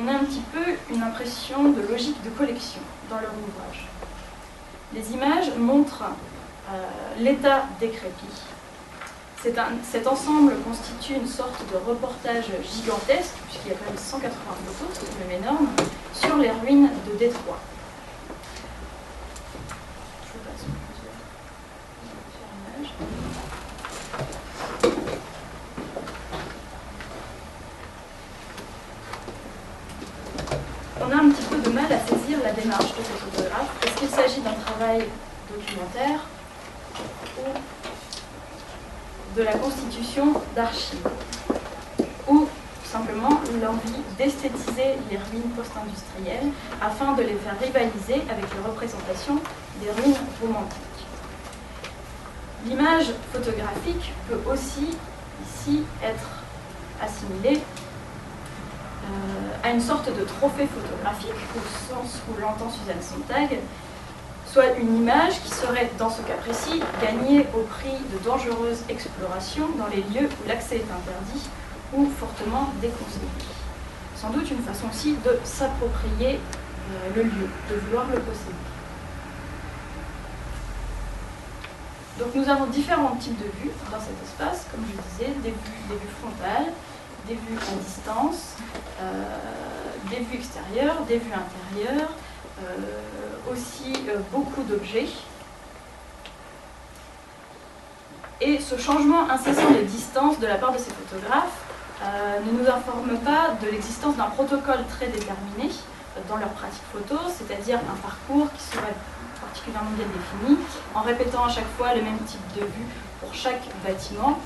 On a un petit peu une impression de logique de collection dans leur ouvrage. Les images montrent l'état décrépit. Cet ensemble constitue une sorte de reportage gigantesque, puisqu'il y a quand même 180 photos, c'est quand même énorme, sur les ruines de Détroit. Je passe plusieurs images. On a un petit peu de mal à saisir la démarche de ce photographe. Est-ce qu'il s'agit d'un travail documentaire ou de la constitution d'archives, ou simplement l'envie d'esthétiser les ruines post-industrielles afin de les faire rivaliser avec les représentations des ruines romantiques. L'image photographique peut aussi, ici, être assimilée à une sorte de trophée photographique, au sens où l'entend Suzanne Sontag, soit une image qui serait, dans ce cas précis, gagnée au prix de dangereuses explorations dans les lieux où l'accès est interdit ou fortement déconseillé. Sans doute une façon aussi de s'approprier le lieu, de vouloir le posséder. Donc nous avons différents types de vues dans cet espace, comme je disais, des vues frontales, des vues à distance, des vues extérieures, des vues intérieures, aussi beaucoup d'objets. Et ce changement incessant de distance de la part de ces photographes ne nous informe pas de l'existence d'un protocole très déterminé dans leur pratique photo, c'est-à-dire un parcours qui serait particulièrement bien défini, en répétant à chaque fois le même type de vue pour chaque bâtiment.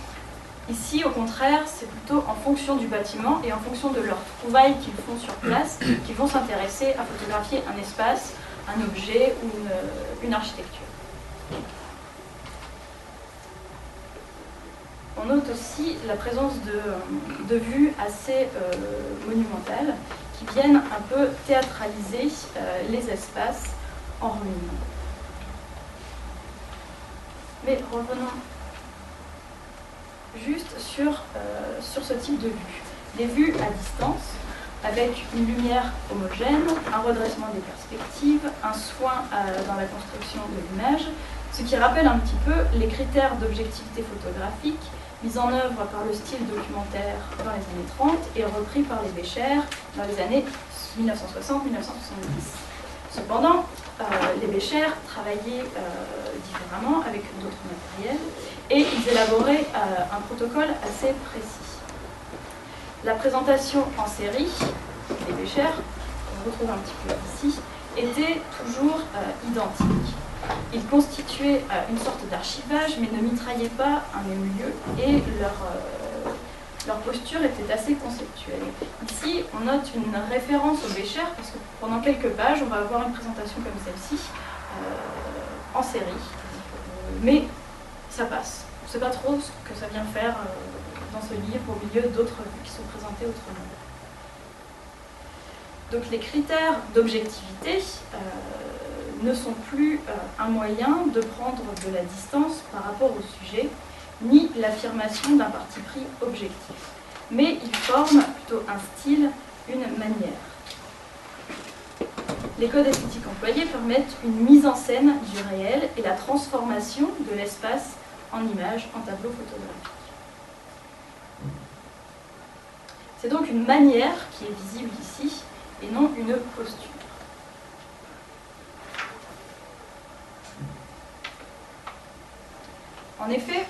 Ici, au contraire, c'est plutôt en fonction du bâtiment et en fonction de leurs trouvailles qu'ils font sur place qu'ils vont s'intéresser à photographier un espace, un objet ou une architecture. On note aussi la présence de vues assez monumentales qui viennent un peu théâtraliser les espaces en ruine. Mais revenons juste sur ce type de vue. Des vues à distance, avec une lumière homogène, un redressement des perspectives, un soin dans la construction de l'image, ce qui rappelle un petit peu les critères d'objectivité photographique mis en œuvre par le style documentaire dans les années 30 et repris par les Bécher dans les années 1960-1970. Cependant, les Bécher travaillaient différemment avec d'autres matériels et ils élaboraient un protocole assez précis. La présentation en série des Bécher, qu'on retrouve un petit peu ici, était toujours identique. Ils constituaient une sorte d'archivage, mais ne mitraillaient pas un même lieu, et leur posture était assez conceptuelle. Ici, on note une référence au Bécher, parce que pendant quelques pages, on va avoir une présentation comme celle-ci, en série. Mais ça passe. On ne sait pas trop ce que ça vient faire dans ce livre, au milieu d'autres vues qui sont présentées autrement. Donc les critères d'objectivité ne sont plus un moyen de prendre de la distance par rapport au sujet, ni l'affirmation d'un parti pris objectif. Mais ils forment plutôt un style, une manière. Les codes esthétiques employés permettent une mise en scène du réel et la transformation de l'espace en image, en tableau photographique. C'est donc une manière qui est visible ici, et non une posture. En effet,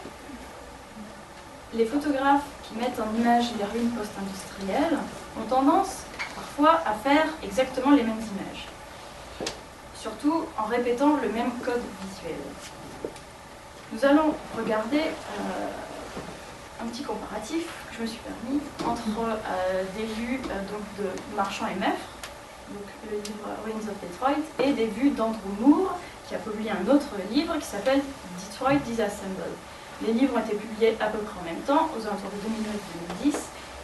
les photographes qui mettent en image les ruines post-industrielles ont tendance parfois à faire exactement les mêmes images, surtout en répétant le même code visuel. Nous allons regarder un petit comparatif que je me suis permis entre des vues donc de Marchand et Meffre, donc le livre Ruins of Detroit, et des vues d'Andrew Moore, qui a publié un autre livre qui s'appelle Detroit Disassembled. Les livres ont été publiés à peu près en même temps, aux alentours de 2009-2010,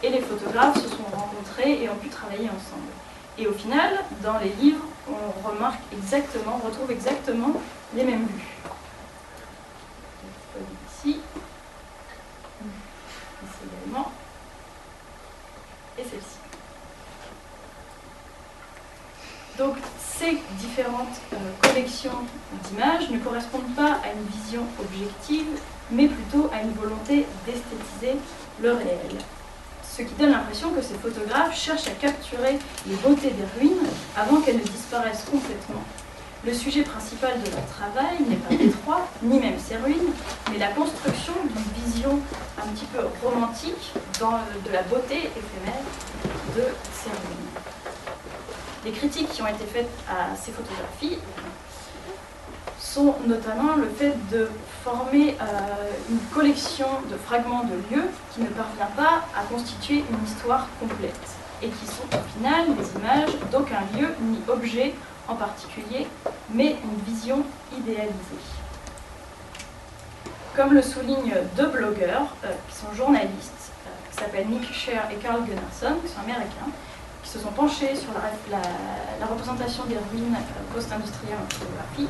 et les photographes se sont rencontrés et ont pu travailler ensemble. Et au final, dans les livres, on remarque exactement, on retrouve exactement les mêmes vues. Ici également, et celle-ci. Donc ces différentes collections d'images images ne correspondent pas à une vision objective, mais plutôt à une volonté d'esthétiser le réel. Ce qui donne l'impression que ces photographes cherchent à capturer les beautés des ruines avant qu'elles ne disparaissent complètement. Le sujet principal de leur travail n'est pas Détroit, ni même ses ruines, mais la construction d'une vision un petit peu romantique de la beauté éphémère de ces ruines. Les critiques qui ont été faites à ces photographies sont notamment le fait de former une collection de fragments de lieux qui ne parvient pas à constituer une histoire complète et qui sont au final des images d'aucun lieu ni objet en particulier, mais une vision idéalisée. Comme le soulignent deux blogueurs qui sont journalistes, qui s'appellent Nick Sher et Carl Gunnarsson, qui sont américains, qui se sont penchés sur la représentation des ruines post-industrielles en photographie.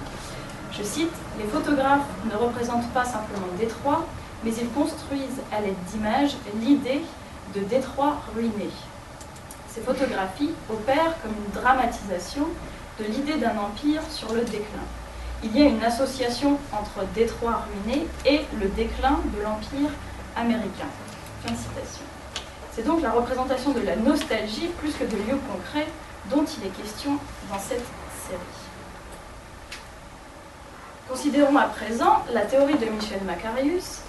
Je cite, « Les photographes ne représentent pas simplement Détroit, mais ils construisent à l'aide d'images l'idée de Détroit ruiné. Ces photographies opèrent comme une dramatisation de l'idée d'un empire sur le déclin. Il y a une association entre Détroit ruiné et le déclin de l'empire américain. » Fin de citation. C'est donc la représentation de la nostalgie plus que de lieux concrets dont il est question dans cette série. Considérons à présent la théorie de Michel Macarius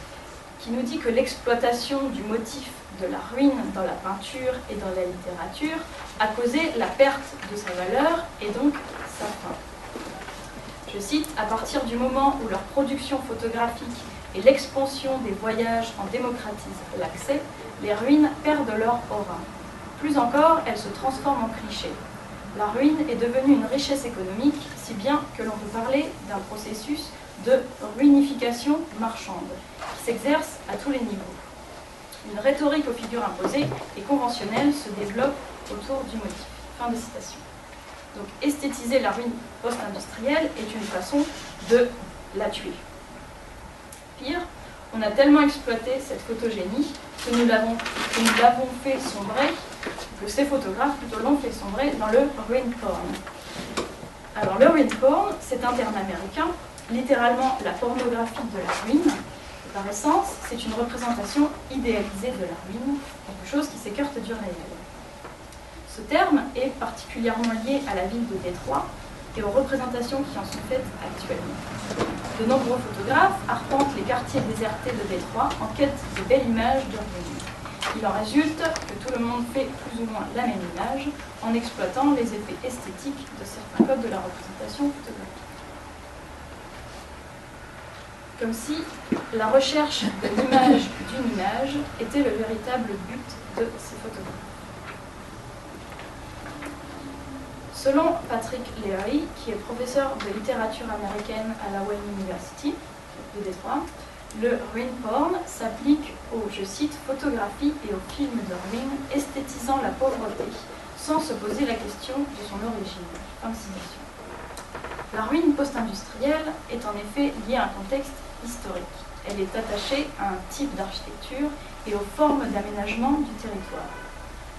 qui nous dit que l'exploitation du motif de la ruine dans la peinture et dans la littérature a causé la perte de sa valeur et donc sa fin. Je cite, « À partir du moment où leur production photographique et l'expansion des voyages en démocratisent l'accès, les ruines perdent leur aura. Plus encore, elles se transforment en cliché. La ruine est devenue une richesse économique, si bien que l'on peut parler d'un processus de ruinification marchande, qui s'exerce à tous les niveaux. Une rhétorique aux figures imposées et conventionnelle se développe autour du motif. » Fin de citation. Donc, esthétiser la ruine post-industrielle est une façon de la tuer. Pire, on a tellement exploité cette photogénie que nous l'avons fait sombrer, que ces photographes plutôt l'ont fait sombrer dans le ruin porn. Alors le ruin porn, c'est un terme américain, littéralement la pornographie de la ruine. Par essence, c'est une représentation idéalisée de la ruine, quelque chose qui s'écarte du réel. Ce terme est particulièrement lié à la ville de Détroit et aux représentations qui en sont faites actuellement. De nombreux photographes arpentent les quartiers désertés de Détroit en quête de belles images de ruines. Il en résulte que tout le monde fait plus ou moins la même image en exploitant les effets esthétiques de certains codes de la représentation photographique. Comme si la recherche de l'image d'une image était le véritable but de ces photographes. Selon Patrick Leary, qui est professeur de littérature américaine à la Wayne University de Détroit, le ruin porn s'applique aux, je cite, photographies et aux films de ruines esthétisant la pauvreté, sans se poser la question de son origine. Fin de citation. La ruine post-industrielle est en effet liée à un contexte historique. Elle est attachée à un type d'architecture et aux formes d'aménagement du territoire.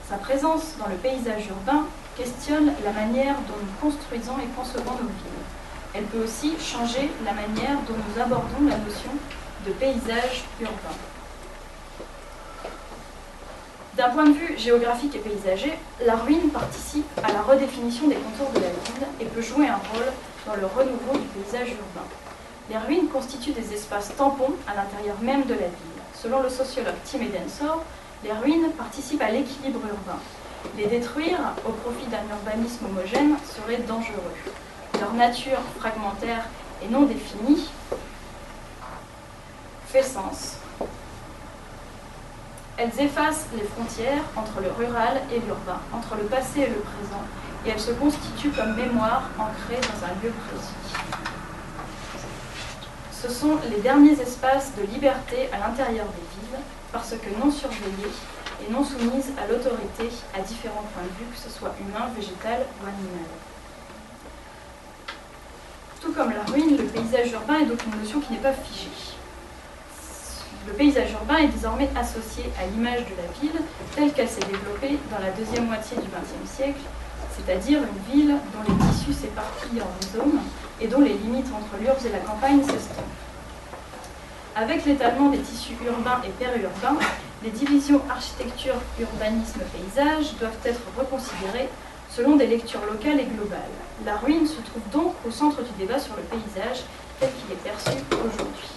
Sa présence dans le paysage urbain questionne la manière dont nous construisons et concevons nos villes. Elle peut aussi changer la manière dont nous abordons la notion de paysage urbain. D'un point de vue géographique et paysager, la ruine participe à la redéfinition des contours de la ville et peut jouer un rôle dans le renouveau du paysage urbain. Les ruines constituent des espaces tampons à l'intérieur même de la ville. Selon le sociologue Tim Edensor, les ruines participent à l'équilibre urbain. Les détruire au profit d'un urbanisme homogène serait dangereux. Leur nature fragmentaire et non définie fait sens. Elles effacent les frontières entre le rural et l'urbain, entre le passé et le présent, et elles se constituent comme mémoire ancrée dans un lieu précis. Ce sont les derniers espaces de liberté à l'intérieur des villes, parce que non surveillés et non soumises à l'autorité à différents points de vue, que ce soit humain, végétal ou animal. Tout comme la ruine, le paysage urbain est donc une notion qui n'est pas figée. Le paysage urbain est désormais associé à l'image de la ville telle qu'elle s'est développée dans la deuxième moitié du XXe siècle, c'est-à-dire une ville dont les tissus s'éparpillent en zones et dont les limites entre l'URSS et la campagne s'estompent. Avec l'étalement des tissus urbains et périurbains, les divisions architecture, urbanisme, paysage doivent être reconsidérées selon des lectures locales et globales. La ruine se trouve donc au centre du débat sur le paysage tel qu'il est perçu aujourd'hui.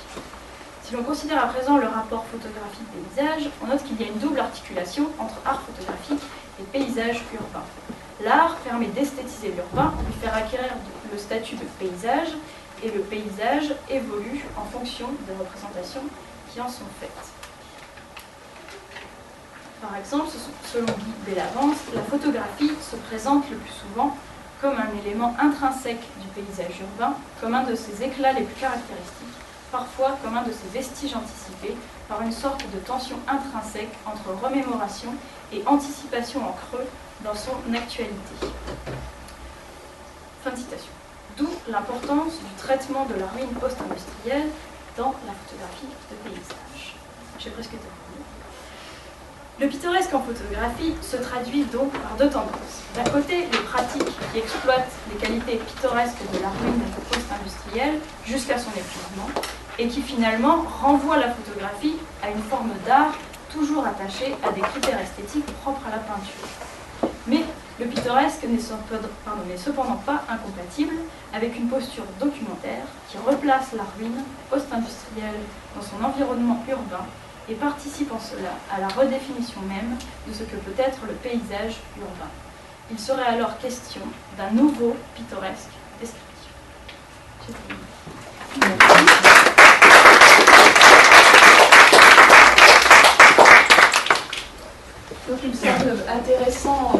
Si l'on considère à présent le rapport photographie-paysage, on note qu'il y a une double articulation entre art photographique et paysage urbain. L'art permet d'esthétiser l'urbain, lui faire acquérir le statut de paysage, et le paysage évolue en fonction des représentations qui en sont faites. Par exemple, selon Guy Bellavance, la photographie se présente le plus souvent comme un élément intrinsèque du paysage urbain, comme un de ses éclats les plus caractéristiques, parfois comme un de ses vestiges anticipés, par une sorte de tension intrinsèque entre remémoration et anticipation en creux dans son actualité. Fin de citation. D'où l'importance du traitement de la ruine post-industrielle dans la photographie de paysage. J'ai presque terminé. Le pittoresque en photographie se traduit donc par deux tendances. D'un côté, les pratiques qui exploitent les qualités pittoresques de la ruine post-industrielle jusqu'à son épuisement, et qui finalement renvoient la photographie à une forme d'art toujours attachée à des critères esthétiques propres à la peinture. Mais le pittoresque n'est cependant pas incompatible avec une posture documentaire qui replace la ruine post-industrielle dans son environnement urbain et participe en cela à la redéfinition même de ce que peut être le paysage urbain. Il serait alors question d'un nouveau pittoresque descriptif. Donc il me semble intéressant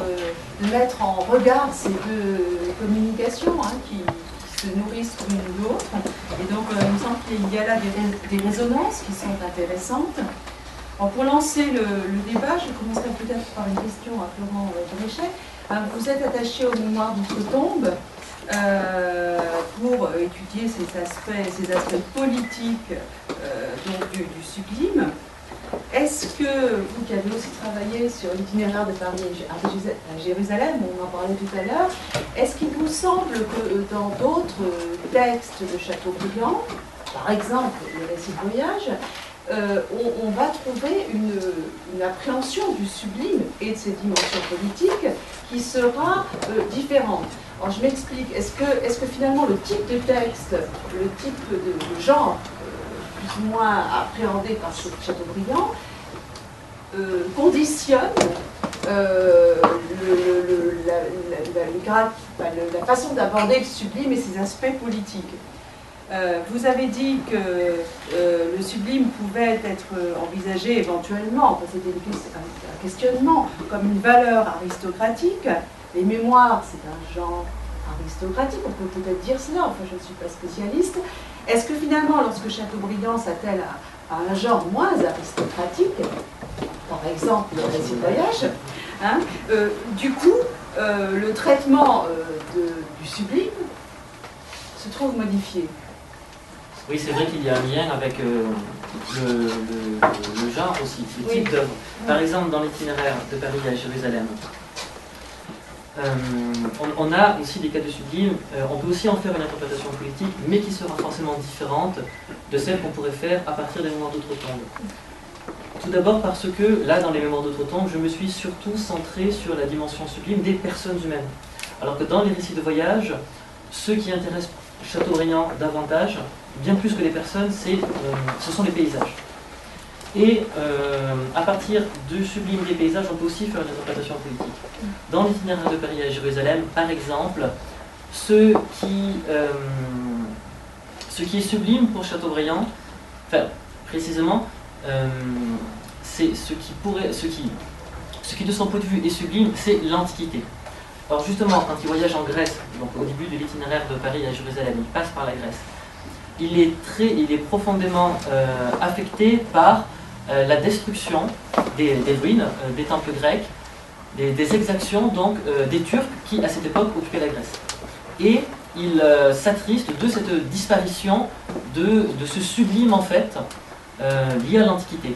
de mettre en regard ces deux communications qui se nourrissent l'une de l'autre. Et donc il me semble qu'il y a là des résonances qui sont intéressantes. Alors, pour lancer le débat, je commencerai peut-être par une question à Florent Bréchet. Vous êtes attaché aux mémoires d'outre-tombe pour étudier ces aspects politiques donc du sublime. Est-ce que vous qui avez aussi travaillé sur l'itinéraire de Paris à Jérusalem, on en parlait tout à l'heure, est-ce qu'il vous semble que dans d'autres textes de Chateaubriand, par exemple le récit de voyage, on va trouver une appréhension du sublime et de ses dimensions politiques qui sera différente? Alors je m'explique, est-ce que finalement le type de texte, le type de genre, plus ou moins appréhendé par Chateaubriand, conditionne la façon d'aborder le sublime et ses aspects politiques? Vous avez dit que le sublime pouvait être envisagé éventuellement, c'était un questionnement, comme une valeur aristocratique. Les mémoires, c'est un genre aristocratique, on peut peut-être dire cela, enfin je ne suis pas spécialiste. Est-ce que finalement, lorsque Chateaubriand s'attelle à un genre moins aristocratique, par exemple le récit de voyage, du coup, le traitement du sublime se trouve modifié? Oui, c'est vrai qu'il y a un lien avec le genre aussi, le type d'œuvre. Par exemple, dans l'itinéraire de Paris à Jérusalem, on a aussi des cas de sublime, on peut aussi en faire une interprétation politique, mais qui sera forcément différente de celle qu'on pourrait faire à partir des mémoires d'outre-tombe. Tout d'abord parce que, là, dans les mémoires d'outre-tombe, je me suis surtout centré sur la dimension sublime des personnes humaines. Alors que dans les récits de voyage, ce qui intéresse Chateaubriand davantage, bien plus que les personnes, ce sont les paysages. Et à partir du sublime des paysages, on peut aussi faire une interprétation politique. Dans l'itinéraire de Paris à Jérusalem, par exemple, ce qui est sublime pour Chateaubriand, enfin, précisément, c'est ce qui de son point de vue est sublime, c'est l'Antiquité. Alors justement, quand il voyage en Grèce, donc au début de l'itinéraire de Paris à Jérusalem, il passe par la Grèce. Il est profondément affecté par la destruction des ruines, des temples grecs, des exactions donc des Turcs qui à cette époque occupaient la Grèce. Et il s'attriste de cette disparition de ce sublime en fait lié à l'Antiquité.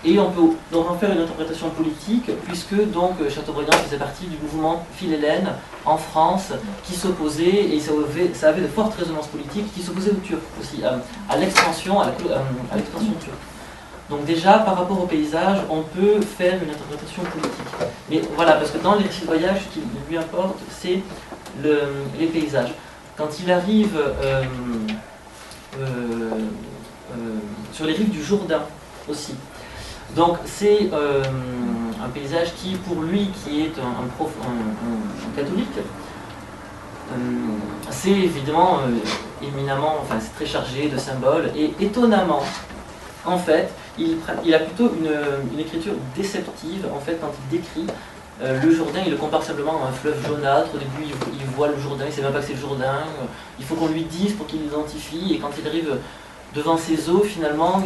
Et on peut donc en faire une interprétation politique, puisque donc Chateaubriand faisait partie du mouvement Philhellène en France, qui s'opposait, et ça avait de fortes résonances politiques, qui s'opposait aux Turcs aussi, à l'expansion turque. Donc déjà, par rapport au paysage, on peut faire une interprétation politique. Mais voilà, parce que dans les récits de voyage, ce qui lui importe, c'est les paysages. Quand il arrive sur les rives du Jourdain aussi, donc c'est un paysage qui, pour lui, qui est un catholique, c'est évidemment éminemment, enfin c'est très chargé de symboles, et étonnamment, en fait, il a plutôt une écriture déceptive, en fait, quand il décrit le Jourdain. Il le compare simplement à un fleuve jaunâtre. Au début, il voit le Jourdain, il ne sait même pas que c'est le Jourdain, il faut qu'on lui dise pour qu'il l'identifie, et quand il arrive devant ces eaux, finalement,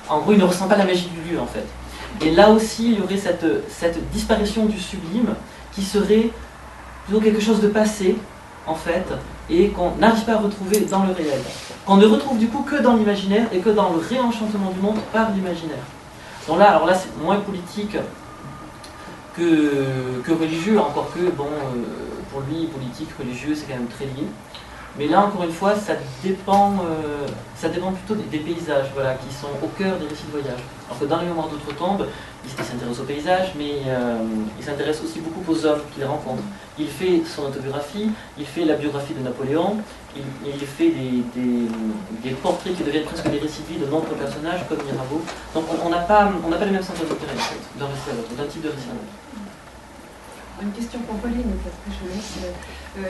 en gros, il ne ressent pas la magie du lieu, en fait. Et là aussi, il y aurait cette disparition du sublime qui serait plutôt quelque chose de passé, en fait, et qu'on n'arrive pas à retrouver dans le réel. Qu'on ne retrouve du coup que dans l'imaginaire et que dans le réenchantement du monde par l'imaginaire. Donc là, alors là, c'est moins politique que religieux, encore que, bon, pour lui, politique, religieux, c'est quand même très lié. Mais là, encore une fois, ça dépend plutôt des paysages, voilà, qui sont au cœur des récits de voyage. Alors que dans les Mémoires d'Outre-Tombe, il s'intéresse aux paysages, mais il s'intéresse aussi beaucoup aux hommes qu'il rencontre. Il fait son autobiographie, il fait la biographie de Napoléon, il fait des portraits qui deviennent presque des récits de vie de nombreux personnages, comme Mirabeau. Donc on n'a pas les mêmes centres d'intérêt, en fait, d'un récit à l'autre, d'un type de récit à l'autre. Une question pour Pauline, parce que je laisse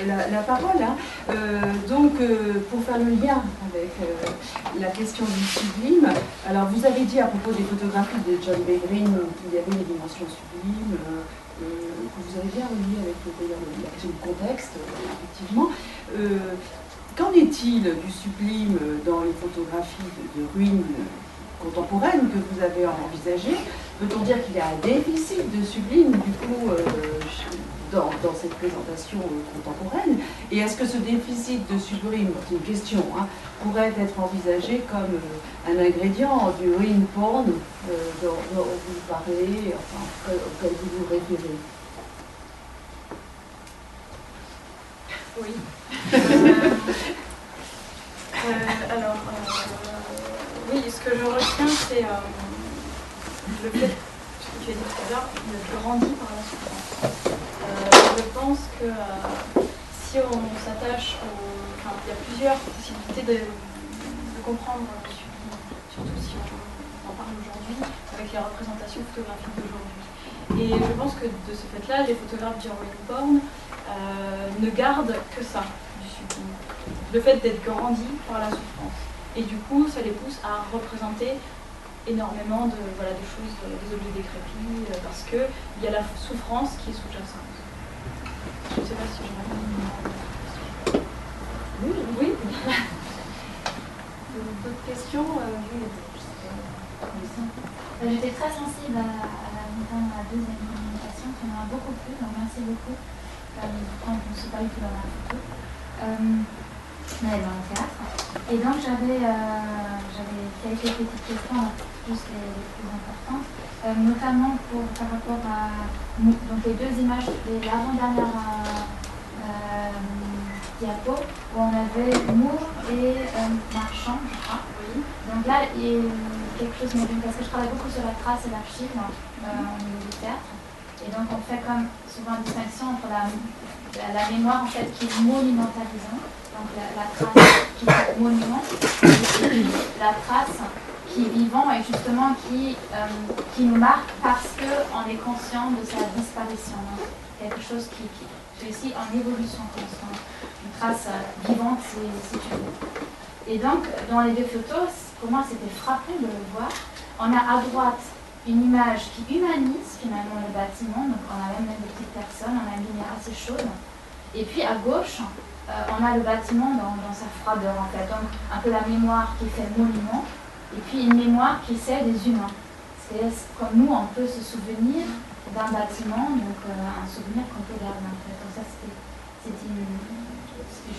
la parole. Hein. Pour faire le lien avec la question du sublime, alors vous avez dit à propos des photographies de John Bay Green qu'il y avait des dimensions sublimes, que vous avez bien relié avec la question du contexte, effectivement. Qu'en est-il du sublime dans les photographies de ruines contemporaines que vous avez envisagées? Peut-on dire qu'il y a un déficit de sublime, du coup, dans cette présentation contemporaine? Et est-ce que ce déficit de sublime, c'est une question, hein, pourrait être envisagé comme un ingrédient du ruin porn dont vous parlez, enfin, auquel vous vous référez? Oui. Alors, oui, ce que je retiens, c'est le fait, ce que tu as dit tout à l'heure, de grandir par la souffrance. Je pense que si on s'attache enfin, il y a plusieurs possibilités de comprendre le sublime, surtout si on en parle aujourd'hui, avec les représentations photographiques d'aujourd'hui. Et je pense que de ce fait-là, les photographes du ruin porn ne gardent que ça, du sublime. Le fait d'être grandi par la souffrance. Et du coup, ça les pousse à représenter énormément de choses, des objets décrépits, parce qu'il y a la souffrance qui est sous-jacente. Je ne sais pas si je réponds. Oui. D'autres questions? J'étais très sensible notamment à la deuxième présentation qui m'a beaucoup plu, donc merci beaucoup. Pourtant, je ne suis pas du tout dans la photo, mais dans le théâtre. Et donc j'avais quelques petites questions, juste les plus importantes, notamment par rapport à donc les deux images, l'avant-dernière diapo, où on avait Moore et Marchand, je crois. Oui. Donc là, il y a quelque chose m'est venu, parce que je travaille beaucoup sur la trace et l'archive au niveau du théâtre. Et donc on fait comme souvent une distinction entre la mémoire en fait qui est monumentalisante, donc la trace qui est monument, et la trace qui est vivant et justement qui nous marque parce qu'on est conscient de sa disparition. Donc, quelque chose qui est aussi en évolution constante, une trace vivante si tu veux. Et donc dans les deux photos, pour moi c'était frappant de le voir. On a à droite une image qui humanise finalement le bâtiment, donc on a même des petites personnes, on a une lumière assez chaude. Et puis à gauche, on a le bâtiment dans sa froideur en fait, donc un peu la mémoire qui fait le monument, et puis une mémoire qui sait des humains. C'est comme nous, on peut se souvenir d'un bâtiment, donc un souvenir qu'on peut garder en fait. Donc ça c'était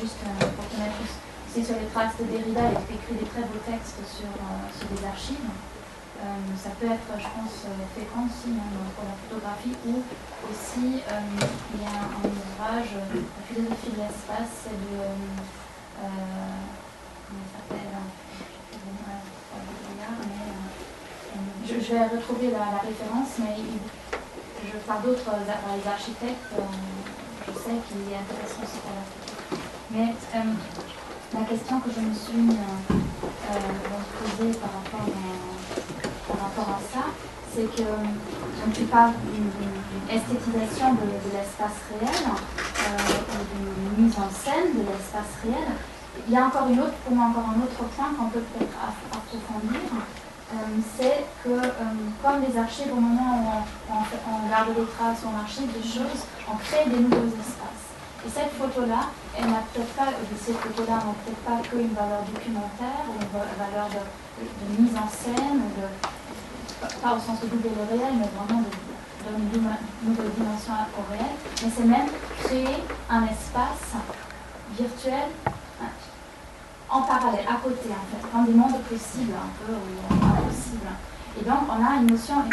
juste pour te mettre aussi sur les traces de Derrida, il écrit des très beaux textes sur des archives. ça peut être, je pense, fécond aussi, même pour la photographie, ou aussi il y a un ouvrage, La philosophie de l'espace, c'est de... comment il s'appelle, je vais retrouver la référence, mais par d'autres les architectes, je sais qu'il est intéressant aussi pour la photo. Mais la question que je me suis posée par rapport à ça, c'est que tu parles d'une esthétisation de l'espace réel, ou d'une mise en scène de l'espace réel. Il y a encore pour moi encore un autre point qu'on peut peut-être approfondir. C'est que comme les archives, au moment où on garde des traces, on archive des choses, on crée des nouveaux espaces. Et cette photo-là, elle n'a peut-être pas, ces photos-là n'ont peut-être pas qu'une valeur documentaire, ou une valeur de mise en scène, pas au sens de doubler le réel, mais vraiment de donner une nouvelle dimension au réel. Mais c'est même créer un espace virtuel en parallèle, à côté en fait, dans des mondes possibles un peu, ou impossibles. Et donc on a une notion de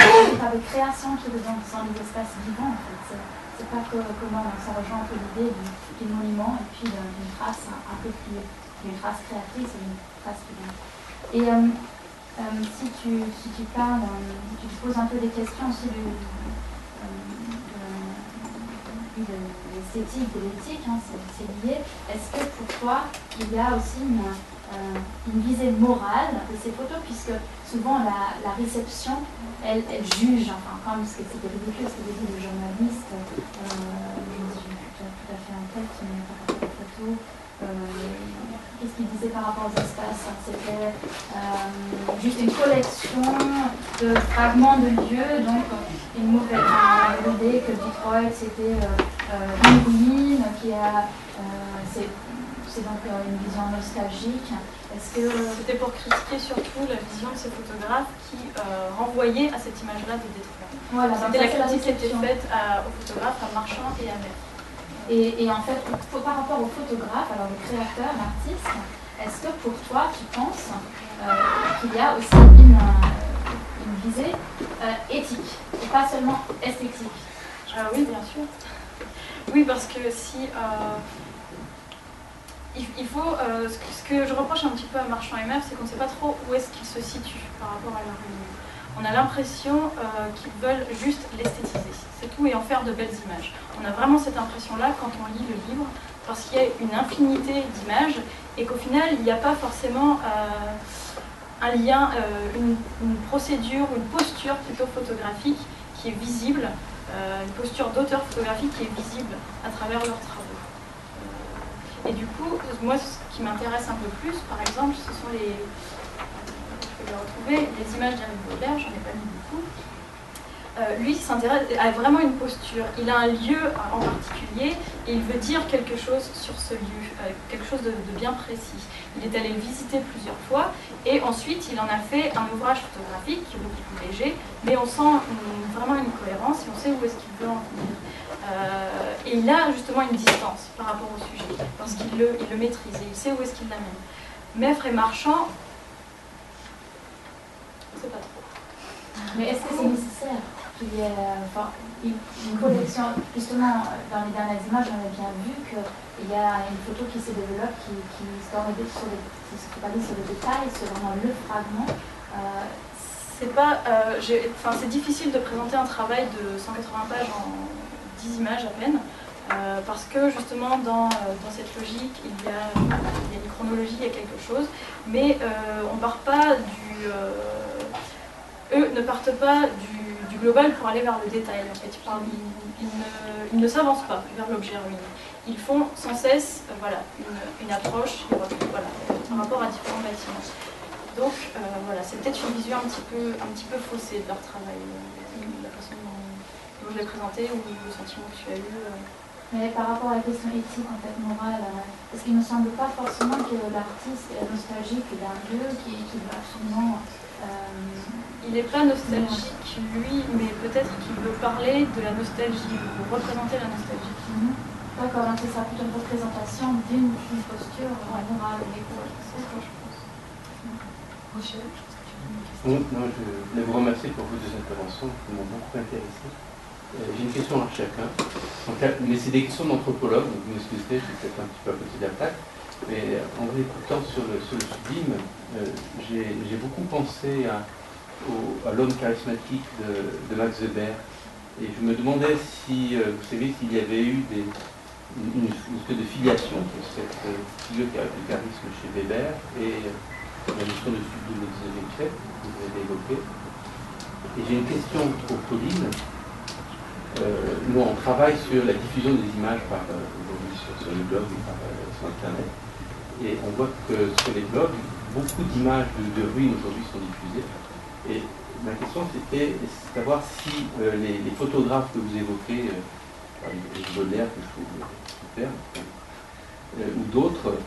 création qui est dans des espaces vivants en fait. C'est pas que comment ça rejoint un peu l'idée du monument et puis d'une trace un peu plus, d'une trace créatrice et d'une trace plus grande. Et si tu parles, tu te poses un peu des questions aussi de l'esthétique, de l'éthique, hein, c'est lié. Est-ce que pour toi, il y a aussi une visée morale de ces photos, puisque souvent la réception, elle juge, enfin, comme c'était ridicule ce que dit le journaliste, je me suis tout à fait en tête, mais par rapport aux photos, qu'est-ce qu'il disait par rapport aux espaces? C'était juste une collection de fragments de lieux, donc une mauvaise idée que Detroit c'était une ruine qui a... c'est donc une vision nostalgique. Est-ce que... C'était pour critiquer surtout la vision de ces photographes qui renvoyaient à cette image-là de Détroit. Voilà, c'était la critique qui était faite aux photographes, à Marchand et à Mer. Et en fait, par rapport aux photographes, alors le créateur, l'artiste, est-ce que pour toi, tu penses qu'il y a aussi une visée éthique, et pas seulement esthétique? Oui, bien sûr. Oui, parce que si... il faut... ce que je reproche un petit peu à Marchand et Mer, c'est qu'on ne sait pas trop où est-ce qu'ils se situent par rapport à leur lieu. On a l'impression qu'ils veulent juste l'esthétiser, c'est tout, et en faire de belles images. On a vraiment cette impression-là quand on lit le livre, parce qu'il y a une infinité d'images, et qu'au final, il n'y a pas forcément un lien, une procédure, une posture plutôt photographique qui est visible, une posture d'auteur photographique qui est visible à travers leurs travaux. Et du coup, moi, ce qui m'intéresse un peu plus, par exemple, ce sont les... Je vais retrouver les images d'Éric Baudelaire, j'en ai pas mis beaucoup. Lui, il s'intéresse à vraiment une posture. Il a un lieu en particulier et il veut dire quelque chose sur ce lieu, quelque chose de bien précis. Il est allé le visiter plusieurs fois et ensuite il en a fait un ouvrage photographique qui est beaucoup plus léger, mais on sent vraiment une cohérence et on sait où est-ce qu'il veut en venir. Et il a justement une distance par rapport au sujet, parce qu'il le maîtrise et il sait où est-ce qu'il l'amène. Maître et Marchand, c'est pas trop. Mais est-ce que c'est nécessaire qu'il y ait une collection? Justement, dans les dernières images, on a bien vu qu'il y a une photo qui se développe, qui se focalise sur les détails, sur vraiment le fragment. C'est difficile de présenter un travail de 180 pages en 10 images à peine, parce que justement dans cette logique, il y a une chronologie, il y a quelque chose, mais on part pas eux ne partent pas du global pour aller vers le détail. En fait, ils ne s'avancent pas vers l'objet ruiné. Ils font sans cesse une approche par rapport à différents bâtiments. Donc voilà, c'est peut-être une vision un petit peu faussée de leur travail, la façon dont je l'ai présenté ou le sentiment que tu as eu. Mais par rapport à la question éthique, en fait, morale, est-ce qu'il ne semble pas forcément que l'artiste est nostalgique d'un lieu qui veut absolument... Il n'est pas nostalgique, lui, mais peut-être qu'il veut parler de la nostalgie, ou représenter la nostalgie. D'accord, donc c'est ça plutôt une représentation d'une posture morale. Rochelle, Oui, non, je voulais vous remercier pour vos deux interventions qui m'ont beaucoup intéressé. J'ai une question à chacun, mais c'est des questions d'anthropologue, donc vous m'excuserez, je suis peut-être un petit peu à côté de la plaque, mais en vous écoutant sur le sublime, j'ai beaucoup pensé à l'homme charismatique de Max Weber, et je me demandais si, vous savez, s'il y avait eu une espèce de filiation de cette figure du charisme chez Weber et la notion de sublime du XIXe siècle, que vous avez évoqué. Et j'ai une question pour Pauline. Nous, on travaille sur la diffusion des images aujourd'hui sur les blogs et sur Internet. Et on voit que sur les blogs, beaucoup d'images de ruines aujourd'hui sont diffusées. Et ma question, c'était de savoir si les photographes que vous évoquez, les Baudelaire, que je trouve super, ou d'autres,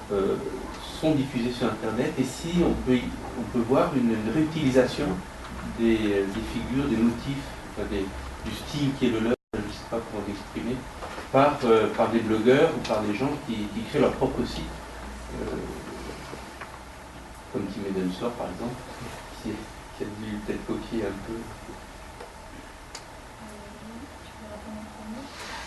sont diffusés sur Internet, et si on peut voir une réutilisation des figures, des motifs, du style qui est le leur, je ne sais pas comment l'exprimer, par des blogueurs ou par des gens qui créent leur propre site, comme Tim Edensor par exemple, qui a dû peut-être coquiller un peu.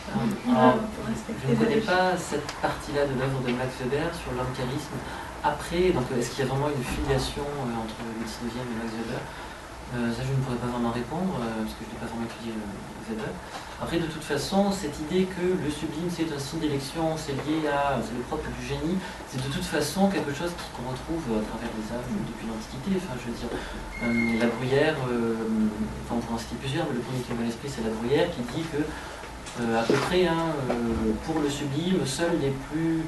Je ne connais pas cette partie-là de l'œuvre de Max Weber sur l'homme charisme. Après, donc est-ce qu'il y a vraiment une filiation entre le 19e et Max Weber? Ça, je ne pourrais pas vraiment répondre, parce que je n'ai pas vraiment étudié Weber. Après, de toute façon, cette idée que le sublime, c'est un signe d'élection, c'est lié à c'est le propre du génie, c'est de toute façon quelque chose qu'on retrouve à travers les âges depuis l'Antiquité. Enfin, je veux dire, La Bruyère, enfin, on pourrait en citer plusieurs, mais le premier qui me vient à l'esprit, c'est La Bruyère, qui dit que à peu près, pour le sublime, seuls les plus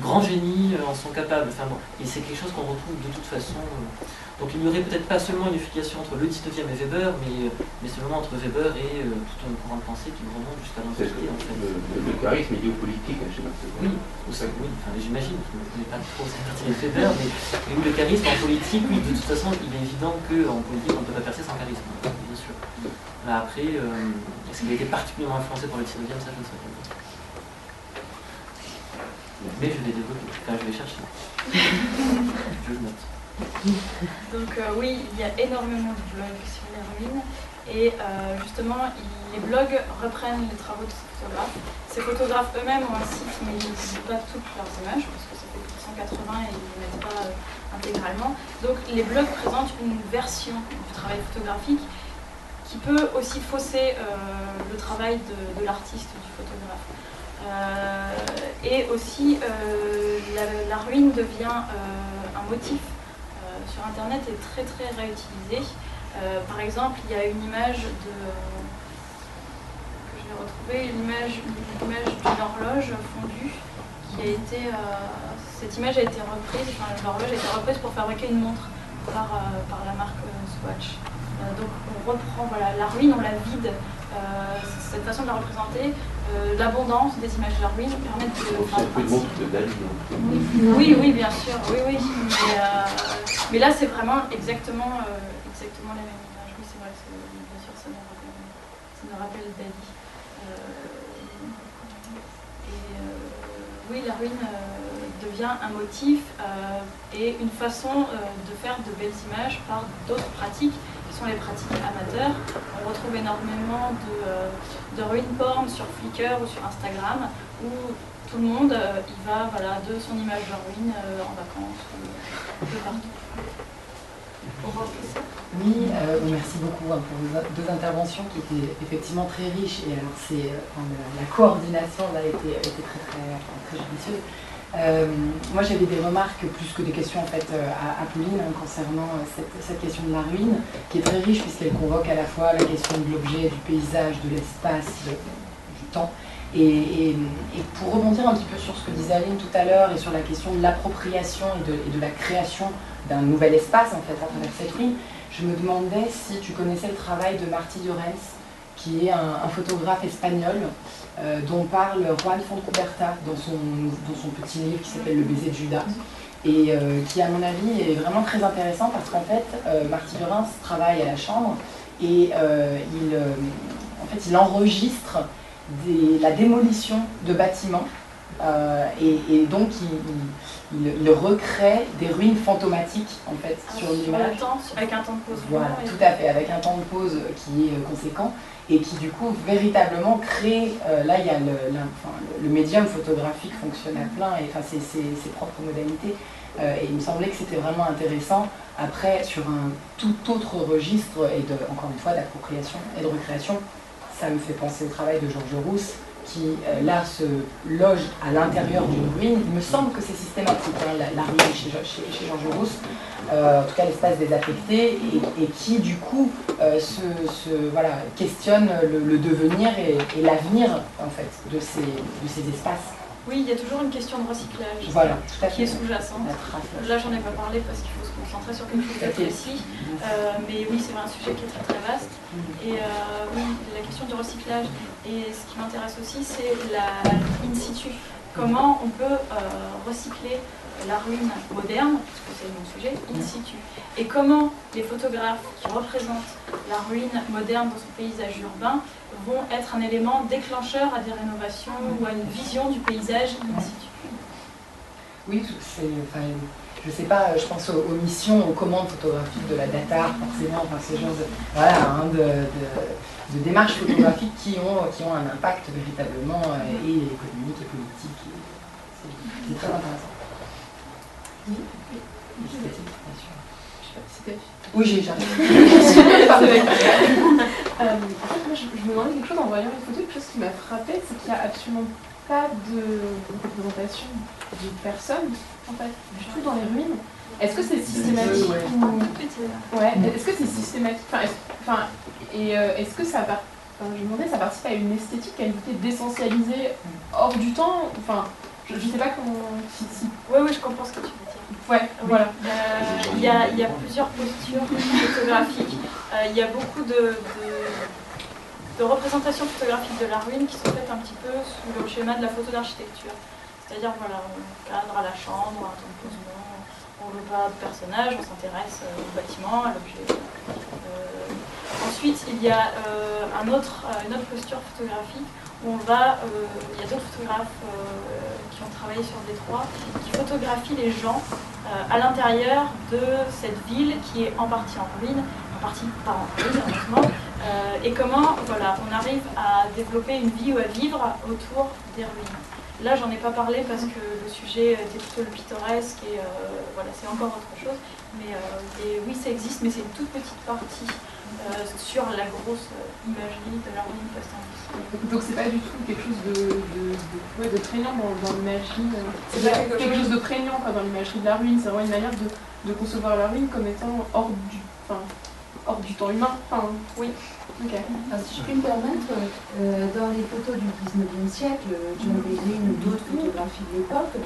grands génies en sont capables. Enfin, bon. Et c'est quelque chose qu'on retrouve de toute façon. Donc il n'y aurait peut-être pas seulement une filiation entre le 19e et Weber, mais seulement entre Weber et tout un courant de pensée qui remonte jusqu'à l'Antiquité. En fait. Le charisme idéopolitique, chez Max Weber. Oui, enfin, j'imagine, je ne connais pas trop cette partie de Weber, mais oui, le charisme en politique, oui, de toute façon, il est évident qu'en politique, on ne peut pas percer sans charisme, bien sûr. Après, est-ce qu'il a été particulièrement influencé par le 19e, ça je ne sais pas. Mais je vais développer, enfin je vais chercher. Je le note. Donc oui, il y a énormément de blogs sur les ruines et justement les blogs reprennent les travaux de ces photographes. Ces photographes eux-mêmes ont un site mais ils ne publient pas toutes leurs images parce que ça fait plus de 180 et ils ne les mettent pas intégralement. Donc les blogs présentent une version du travail photographique qui peut aussi fausser le travail de l'artiste, du photographe. Et aussi la ruine devient un motif sur Internet et très très réutilisé. Par exemple, il y a une image que je vais retrouver, l'image d'une horloge fondue qui a été. Cette image a été reprise, enfin, l'horloge a été reprise pour fabriquer une montre par la marque Swatch. Donc on reprend la ruine, on la vide. Cette façon de la représenter, l'abondance des images de la ruine permettent de. C'est un peu une montre de Dali. Oui, bien sûr, oui. Mais là, c'est vraiment exactement les mêmes images. Oui, c'est vrai, bien sûr, ça me rappelle Dali. Oui, la ruine devient un motif et une façon de faire de belles images par d'autres pratiques qui sont les pratiques amateurs. On retrouve énormément de ruines porn sur Flickr ou sur Instagram où tout le monde y va de son image de ruine en vacances un peu partout. Oui, merci beaucoup pour vos deux interventions qui étaient effectivement très riches et alors la coordination là était très judicieuse. Moi j'avais des remarques plus que des questions en fait à Pauline concernant cette question de la ruine qui est très riche puisqu'elle convoque à la fois la question de l'objet, du paysage, de l'espace, du temps. Et pour rebondir un petit peu sur ce que disait Aline tout à l'heure et sur la question de l'appropriation et de la création d'un nouvel espace en fait à travers cette ruine, je me demandais si tu connaissais le travail de Martí Llorens, qui est un photographe espagnol dont parle Juan Fontcuberta dans son petit livre qui s'appelle Le baiser de Judas, et qui à mon avis est vraiment très intéressant parce qu'en fait Martí Llorens travaille à la chambre et il enregistre la démolition de bâtiments Et donc il recrée des ruines fantomatiques en fait sur l'image. Avec un temps de pause. Voilà, tout à fait, avec un temps de pause qui est conséquent et qui du coup véritablement crée, là il y a le médium photographique fonctionne à plein et enfin, ses propres modalités. Et il me semblait que c'était vraiment intéressant. Après, sur un tout autre registre, et encore une fois d'appropriation et de recréation, ça me fait penser au travail de Georges Rousse, qui là se loge à l'intérieur d'une ruine. Il me semble que c'est systématique, hein, la ruine chez Georges Rousse, en tout cas l'espace désaffecté, et qui du coup voilà, questionne le devenir et l'avenir en fait de ces espaces. Oui, il y a toujours une question de recyclage, voilà, tout à fait, qui est sous-jacente. Là, j'en ai pas parlé parce qu'il faut se concentrer sur quelque chose de précis. Mais oui, c'est un sujet qui est très très vaste. Et oui, la question du recyclage. Et ce qui m'intéresse aussi, c'est la in situ. Comment on peut recycler la ruine moderne, parce que c'est mon sujet, in situ. Et comment les photographes qui représentent la ruine moderne dans son paysage urbain vont être un élément déclencheur à des rénovations ou à une vision du paysage in situ. Oui, je sais pas, je pense aux missions, aux commandes photographiques de la DATAR, forcément, enfin, ce genre de démarches photographiques qui ont un impact véritablement et économique et politique. C'est très intéressant. Oui, oui, j'arrive. En fait, moi, je me demandais quelque chose en voyant les photos, quelque chose qui m'a frappée, c'est qu'il n'y a absolument pas de représentation d'une personne, en fait, du tout dans les ruines. Est-ce que c'est systématique Ouais, est-ce que c'est systématique est-ce que ça je me demandais, ça participe à une esthétique, à une idée d'essentialiser hors du temps. Enfin, je sais pas comment. Oui, je comprends ce que tu veux dire. Ouais, voilà. Il y a plusieurs postures photographiques. Il y a beaucoup de représentations photographiques de la ruine qui sont faites un petit peu sous le schéma de la photo d'architecture. C'est-à-dire, voilà, on cadre à la chambre, un temps de posement, on ne veut pas de personnage, on s'intéresse au bâtiment, à l'objet. Ensuite, il y a une autre posture photographique où il y a d'autres photographes qui ont travaillé sur Détroit, qui photographient les gens à l'intérieur de cette ville qui est en partie en ruine, en partie pas en ruine, heureusement, et comment on arrive à développer une vie ou à vivre autour des ruines. Là, j'en ai pas parlé parce que le sujet était plutôt le pittoresque et c'est encore autre chose. Mais oui, ça existe, mais c'est une toute petite partie sur la grosse imagerie de la ruine post-industrielle. Donc c'est pas du tout quelque chose de prégnant dans l'imagerie. C'est pas quelque chose de prégnant dans l'imagerie de la ruine. C'est vraiment une manière de concevoir la ruine comme étant hors du temps humain. Oui. Okay. Alors, si je puis me permettre, dans les photos du 19e siècle, John Begin ou d'autres photographies de l'époque,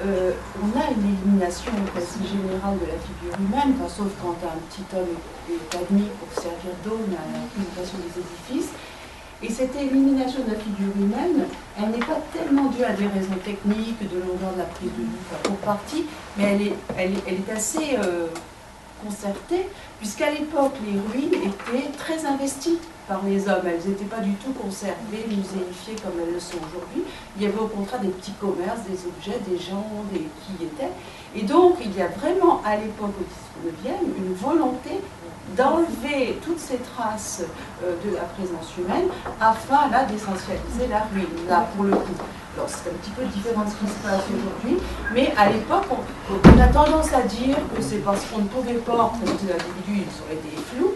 on a une élimination quasi générale de la figure humaine, sauf quand un petit homme est admis pour servir d'aune à la présentation des édifices. Et cette élimination de la figure humaine, elle n'est pas tellement due à des raisons techniques, de longueur de la prise de vue, pour partie, mais elle est assez concertée, puisqu'à l'époque, les ruines étaient très investies par les hommes. Elles n'étaient pas du tout conservées, muséifiées comme elles le sont aujourd'hui. Il y avait au contraire des petits commerces, des objets, des gens qui y étaient. Et donc, il y a vraiment, à l'époque, au 19e, une volonté d'enlever toutes ces traces de la présence humaine afin, là, d'essentialiser la ruine, là, pour le coup. Alors, c'est un petit peu différent de ce qui se passe aujourd'hui, mais à l'époque, on a tendance à dire que c'est parce qu'on ne pouvait pas représenter l'individu, ils auraient été flous,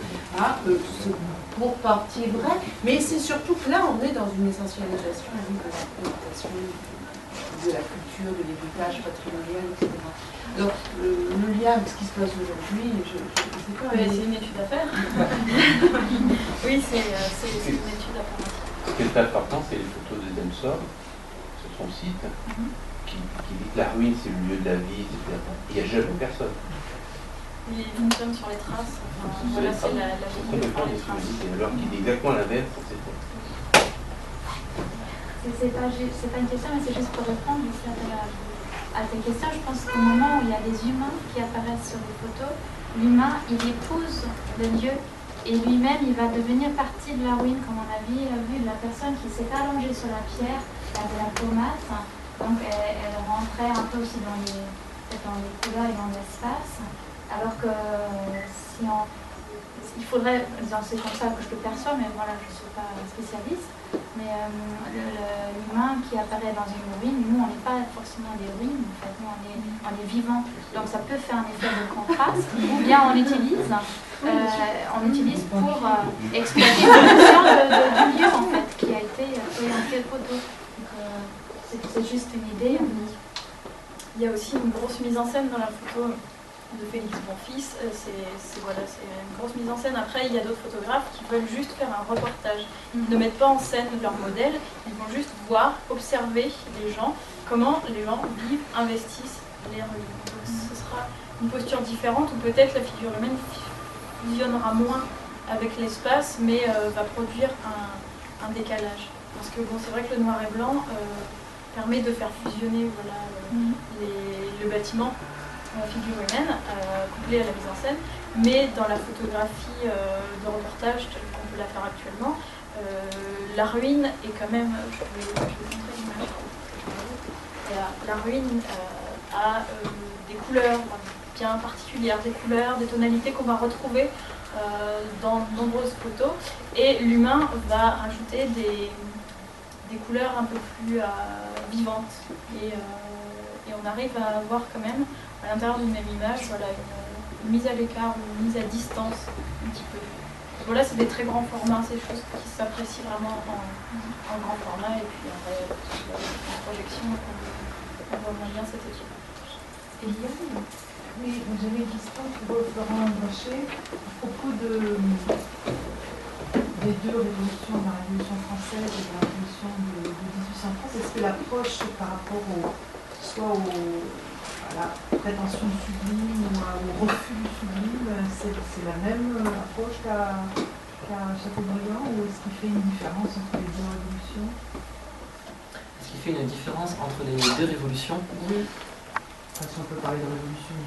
c'est pour partie vrai, mais c'est surtout que là, on est dans une essentialisation de la représentation de la culture, de l'héritage patrimonial, etc. Donc, le lien avec ce qui se passe aujourd'hui, je ne sais pas. Mais c'est une étude à faire. Oui, c'est une étude à faire. Ce qui est important, c'est les photos de Demsov sur son site, qui dit que la ruine, c'est le lieu de la vie, etc. Il n'y a jamais personne. Il fonctionne sur les traces. Voilà, c'est la vie par les traces. Alors qu'il dit exactement l'inverse. C'est pas une question, mais c'est juste pour répondre aussi à tes questions. Je pense qu'au moment où il y a des humains qui apparaissent sur les photos, l'humain, il épouse le lieu et lui-même, il va devenir partie de la ruine, comme on a vu la personne qui s'est allongée sur la pierre, de la pommade, Donc elle rentrait un peu aussi dans les couleurs et dans l'espace, alors que si on... Il faudrait, c'est comme ça que je le perçois, mais voilà, je ne suis pas spécialiste, mais l'humain qui apparaît dans une ruine, nous on n'est pas forcément des ruines, en fait, nous on est vivants, donc ça peut faire un effet de contraste, ou bien on utilise pour exploiter une notion du lieu en fait, qui a été orienté photo. C'est juste une idée. Il y a aussi une grosse mise en scène dans la photo de Félix Bonfils. C'est une grosse mise en scène. Après, il y a d'autres photographes qui veulent juste faire un reportage. Ils ne mettent pas en scène leur modèle, ils vont juste voir, observer les gens, comment les gens vivent, investissent les ruines. Donc ce sera une posture différente, ou peut-être la figure humaine fusionnera moins avec l'espace, mais va produire un décalage. Parce que bon, c'est vrai que le noir et blanc permet de faire fusionner le bâtiment, la figure humaine, couplée à la mise en scène, mais dans la photographie de reportage telle qu'on peut la faire actuellement, la ruine est quand même... Je vais montrer l'image. La ruine a des couleurs bien particulières, des couleurs, des tonalités qu'on va retrouver dans de nombreuses photos, et l'humain va ajouter des couleurs un peu plus vivantes, et on arrive à voir quand même à l'intérieur d'une même image, voilà, une mise à l'écart, une mise à distance un petit peu. Voilà, c'est des très grands formats, c'est des choses qui s'apprécient vraiment en grand format, et puis en projection, on voit moins bien cette équipe. Eliane, oui, j'avais une question pour Florent Brochet à propos des deux révolutions, la Révolution française et la Révolution de 1830. Est-ce que l'approche par rapport soit à la prétention sublime ou au refus du sublime, c'est la même approche qu'à Chateaubriand, ou est-ce qu'il fait une différence entre les deux révolutions? Est-ce qu'il fait une différence entre les deux révolutions? Oui. Si on peut parler de révolution de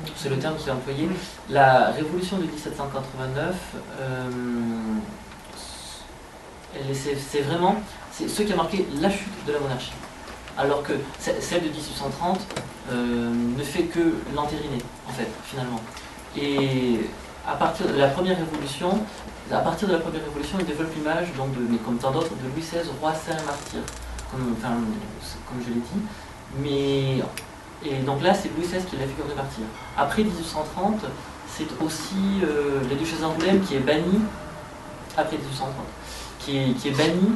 1830. C'est le terme qui est employé. La révolution de 1789, c'est vraiment ce qui a marqué la chute de la monarchie. Alors que celle de 1830 ne fait que l'entériner, en fait, finalement. Et à partir de la première révolution, il développe l'image, mais comme tant d'autres, de Louis XVI, roi saint et martyr, comme je l'ai dit. Et donc là, c'est Louis XVI qui est la figure de martyr. Après 1830, c'est aussi la duchesse d'Angoulême qui est bannie, après 1830, qui est bannie,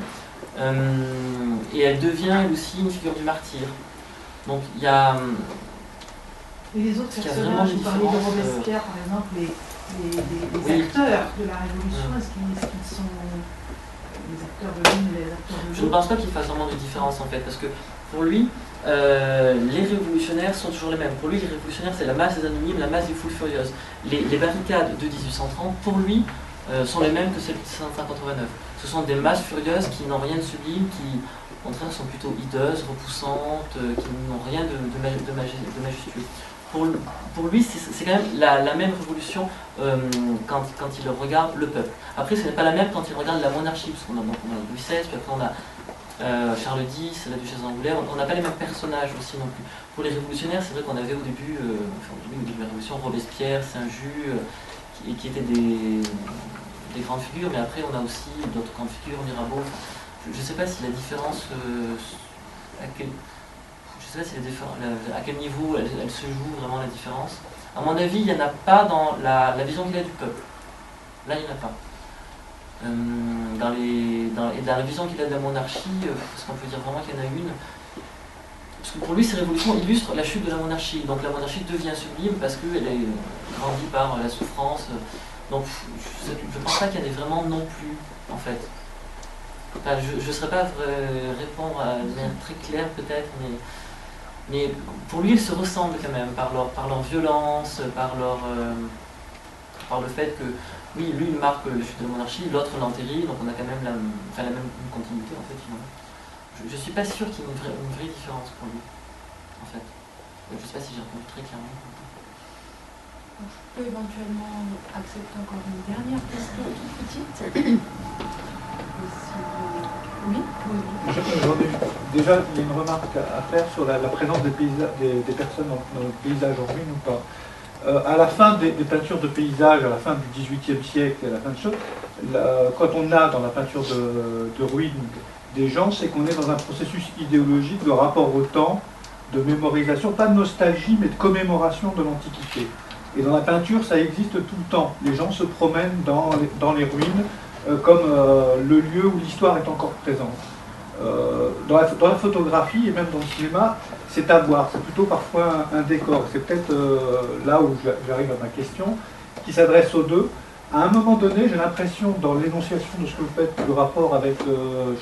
et elle devient elle aussi une figure du martyr. Donc il y a... Et les autres personnages, vous parlez de Robespierre, par exemple, les acteurs de la Révolution, est-ce qu'ils sont les acteurs de l'une et les acteurs de l'autre? Je ne pense pas qu'il fasse vraiment de différence, en fait, parce que pour lui, les révolutionnaires sont toujours les mêmes. Pour lui, les révolutionnaires, c'est la masse des anonymes, la masse des foules furieuses. Les barricades de 1830, pour lui, sont les mêmes que celles de 1789. Ce sont des masses furieuses qui n'ont rien de sublime, qui, au contraire, sont plutôt hideuses, repoussantes, qui n'ont rien de majestueux. Pour lui, c'est quand même la même révolution quand il regarde le peuple. Après, ce n'est pas la même quand il regarde la monarchie, parce qu'on a Louis XVI, puis après on a Charles X, la duchesse d'Angoulême. On n'a pas les mêmes personnages aussi non plus. Pour les révolutionnaires, c'est vrai qu'on avait au début de la Révolution, Robespierre, Saint-Just, qui étaient des grandes figures, mais après on a aussi d'autres grandes figures, Mirabeau. Je ne sais pas si la différence... Je ne sais pas à quel niveau elle se joue vraiment la différence. À mon avis, il n'y en a pas dans la vision qu'il a du peuple. Là, il n'y en a pas. Dans la vision qu'il a de la monarchie, parce qu'on peut dire vraiment qu'il y en a une. Parce que pour lui, ces révolutions illustrent la chute de la monarchie. Donc la monarchie devient sublime parce qu'elle est grandie par la souffrance. Donc je ne pense pas qu'il y en ait vraiment non plus, en fait. Enfin, je ne saurais pas répondre de manière très claire peut-être, mais pour lui, ils se ressemblent quand même par leur violence, par le fait que, oui, lui il marque la chute de la monarchie, l'autre l'enterrit, donc on a quand même la même continuité en fait finalement. Je ne suis pas sûr qu'il y ait une vraie différence pour lui, en fait. Je ne sais pas si j'ai répondu très clairement. Je peux éventuellement accepter encore une dernière question toute petite. Oui, J'en ai déjà, il y a une remarque à faire sur la présence des personnes dans le paysage en ruine ou pas. À la fin des peintures de paysage, à la fin du XVIIIe siècle, à la fin de choses, quand on a dans la peinture de ruines des gens, c'est qu'on est dans un processus idéologique de rapport au temps, de mémorisation, pas de nostalgie, mais de commémoration de l'Antiquité. Et dans la peinture, ça existe tout le temps. Les gens se promènent dans les ruines comme le lieu où l'histoire est encore présente. Dans la photographie et même dans le cinéma, c'est à voir, c'est plutôt parfois un décor. C'est peut-être là où j'arrive à ma question, qui s'adresse aux deux. À un moment donné, j'ai l'impression, dans l'énonciation de ce que vous faites, le rapport avec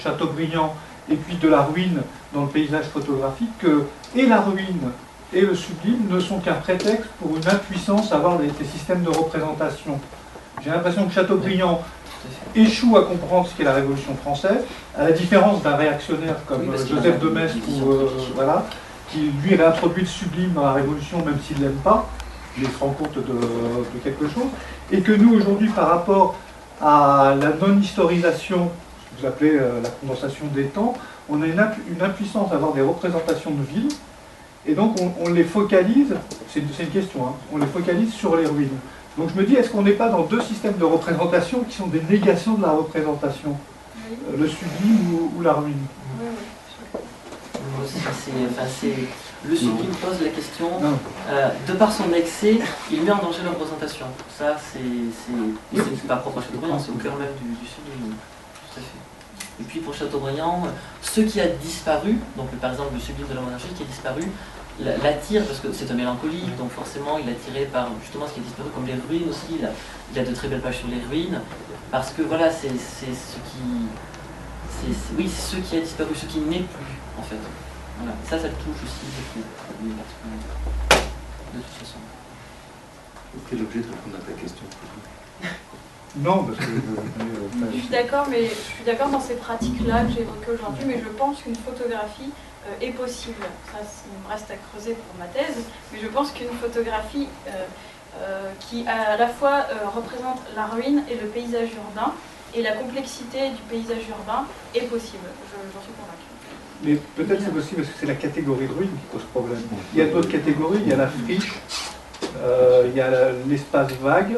Chateaubriand et puis de la ruine dans le paysage photographique, que et la ruine et le sublime ne sont qu'un prétexte pour une impuissance à avoir des systèmes de représentation. J'ai l'impression que Chateaubriand échoue à comprendre ce qu'est la Révolution française, à la différence d'un réactionnaire comme Joseph de Maistre, voilà, qui lui réintroduit le sublime dans la Révolution, même s'il ne l'aime pas, il se rend compte de quelque chose, et que nous, aujourd'hui, par rapport à la non-historisation, ce que vous appelez la condensation des temps, on a une impuissance à avoir des représentations de villes, et donc on les focalise, c'est une question, hein, on les focalise sur les ruines. Donc je me dis, est-ce qu'on n'est pas dans deux systèmes de représentation qui sont des négations de la représentation, le sublime ou la ruine? Le sublime pose la question, de par son excès, il met en danger la représentation. Ça, c'est pas propre à Chateaubriand, c'est au cœur même du sublime. Tout à fait. Et puis pour Chateaubriand, ce qui a disparu, donc par exemple le sublime de la monarchie qui a disparu, l'attire, parce que c'est un mélancolique, donc forcément il est attiré par justement ce qui a disparu, comme les ruines aussi, il a de très belles pages sur les ruines, parce que voilà, c'est ce qui a disparu, ce qui n'est plus, en fait. Voilà. Ça le touche aussi, de toute façon. Quel objet de répondre à ta question? Non, parce que... Je suis d'accord, mais je suis d'accord dans ces pratiques-là que j'ai évoquées aujourd'hui, mais je pense qu'une photographie est possible. Ça, il me reste à creuser pour ma thèse, mais je pense qu'une photographie qui à la fois représente la ruine et le paysage urbain, et la complexité du paysage urbain est possible. J'en suis convaincue. Mais peut-être c'est possible parce que c'est la catégorie de ruine qui pose problème. Il y a d'autres catégories, il y a la friche, il y a l'espace vague,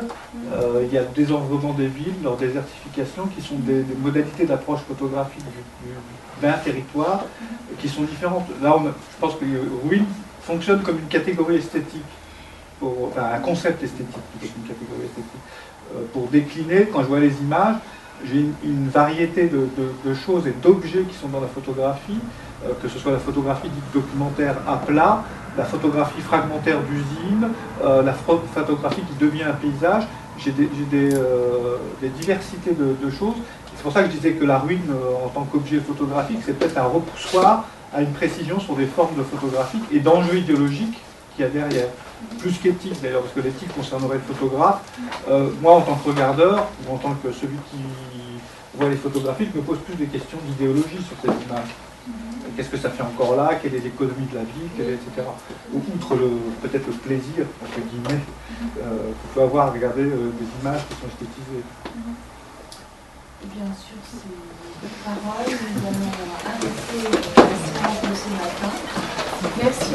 il y a le désenclavement des villes, leur désertification, qui sont des modalités d'approche photographique d'un territoire qui sont différentes. Là, je pense que ruine fonctionne comme une catégorie esthétique, enfin un concept esthétique plutôt qu'une catégorie esthétique. Pour décliner, quand je vois les images, j'ai une variété de choses et d'objets qui sont dans la photographie, que ce soit la photographie dite documentaire à plat, la photographie fragmentaire d'usine, la photographie qui devient un paysage. J'ai des diversités de choses. C'est pour ça que je disais que la ruine, en tant qu'objet photographique, c'est peut-être un repoussoir à une précision sur des formes de photographie et d'enjeux idéologiques qu'il y a derrière. Plus qu'éthique d'ailleurs, parce que l'éthique concernerait le photographe. Moi, en tant que regardeur, ou en tant que celui qui voit les photographies, je me pose plus des questions d'idéologie sur ces images. Qu'est-ce que ça fait encore là? Quelle est l'économie de la vie, etc. Outre peut-être le plaisir, entre guillemets, qu'on peut avoir à regarder des images qui sont esthétisées. Et bien sûr, c'est deux paroles. Nous allons arrêter la séance de ce matin. Merci.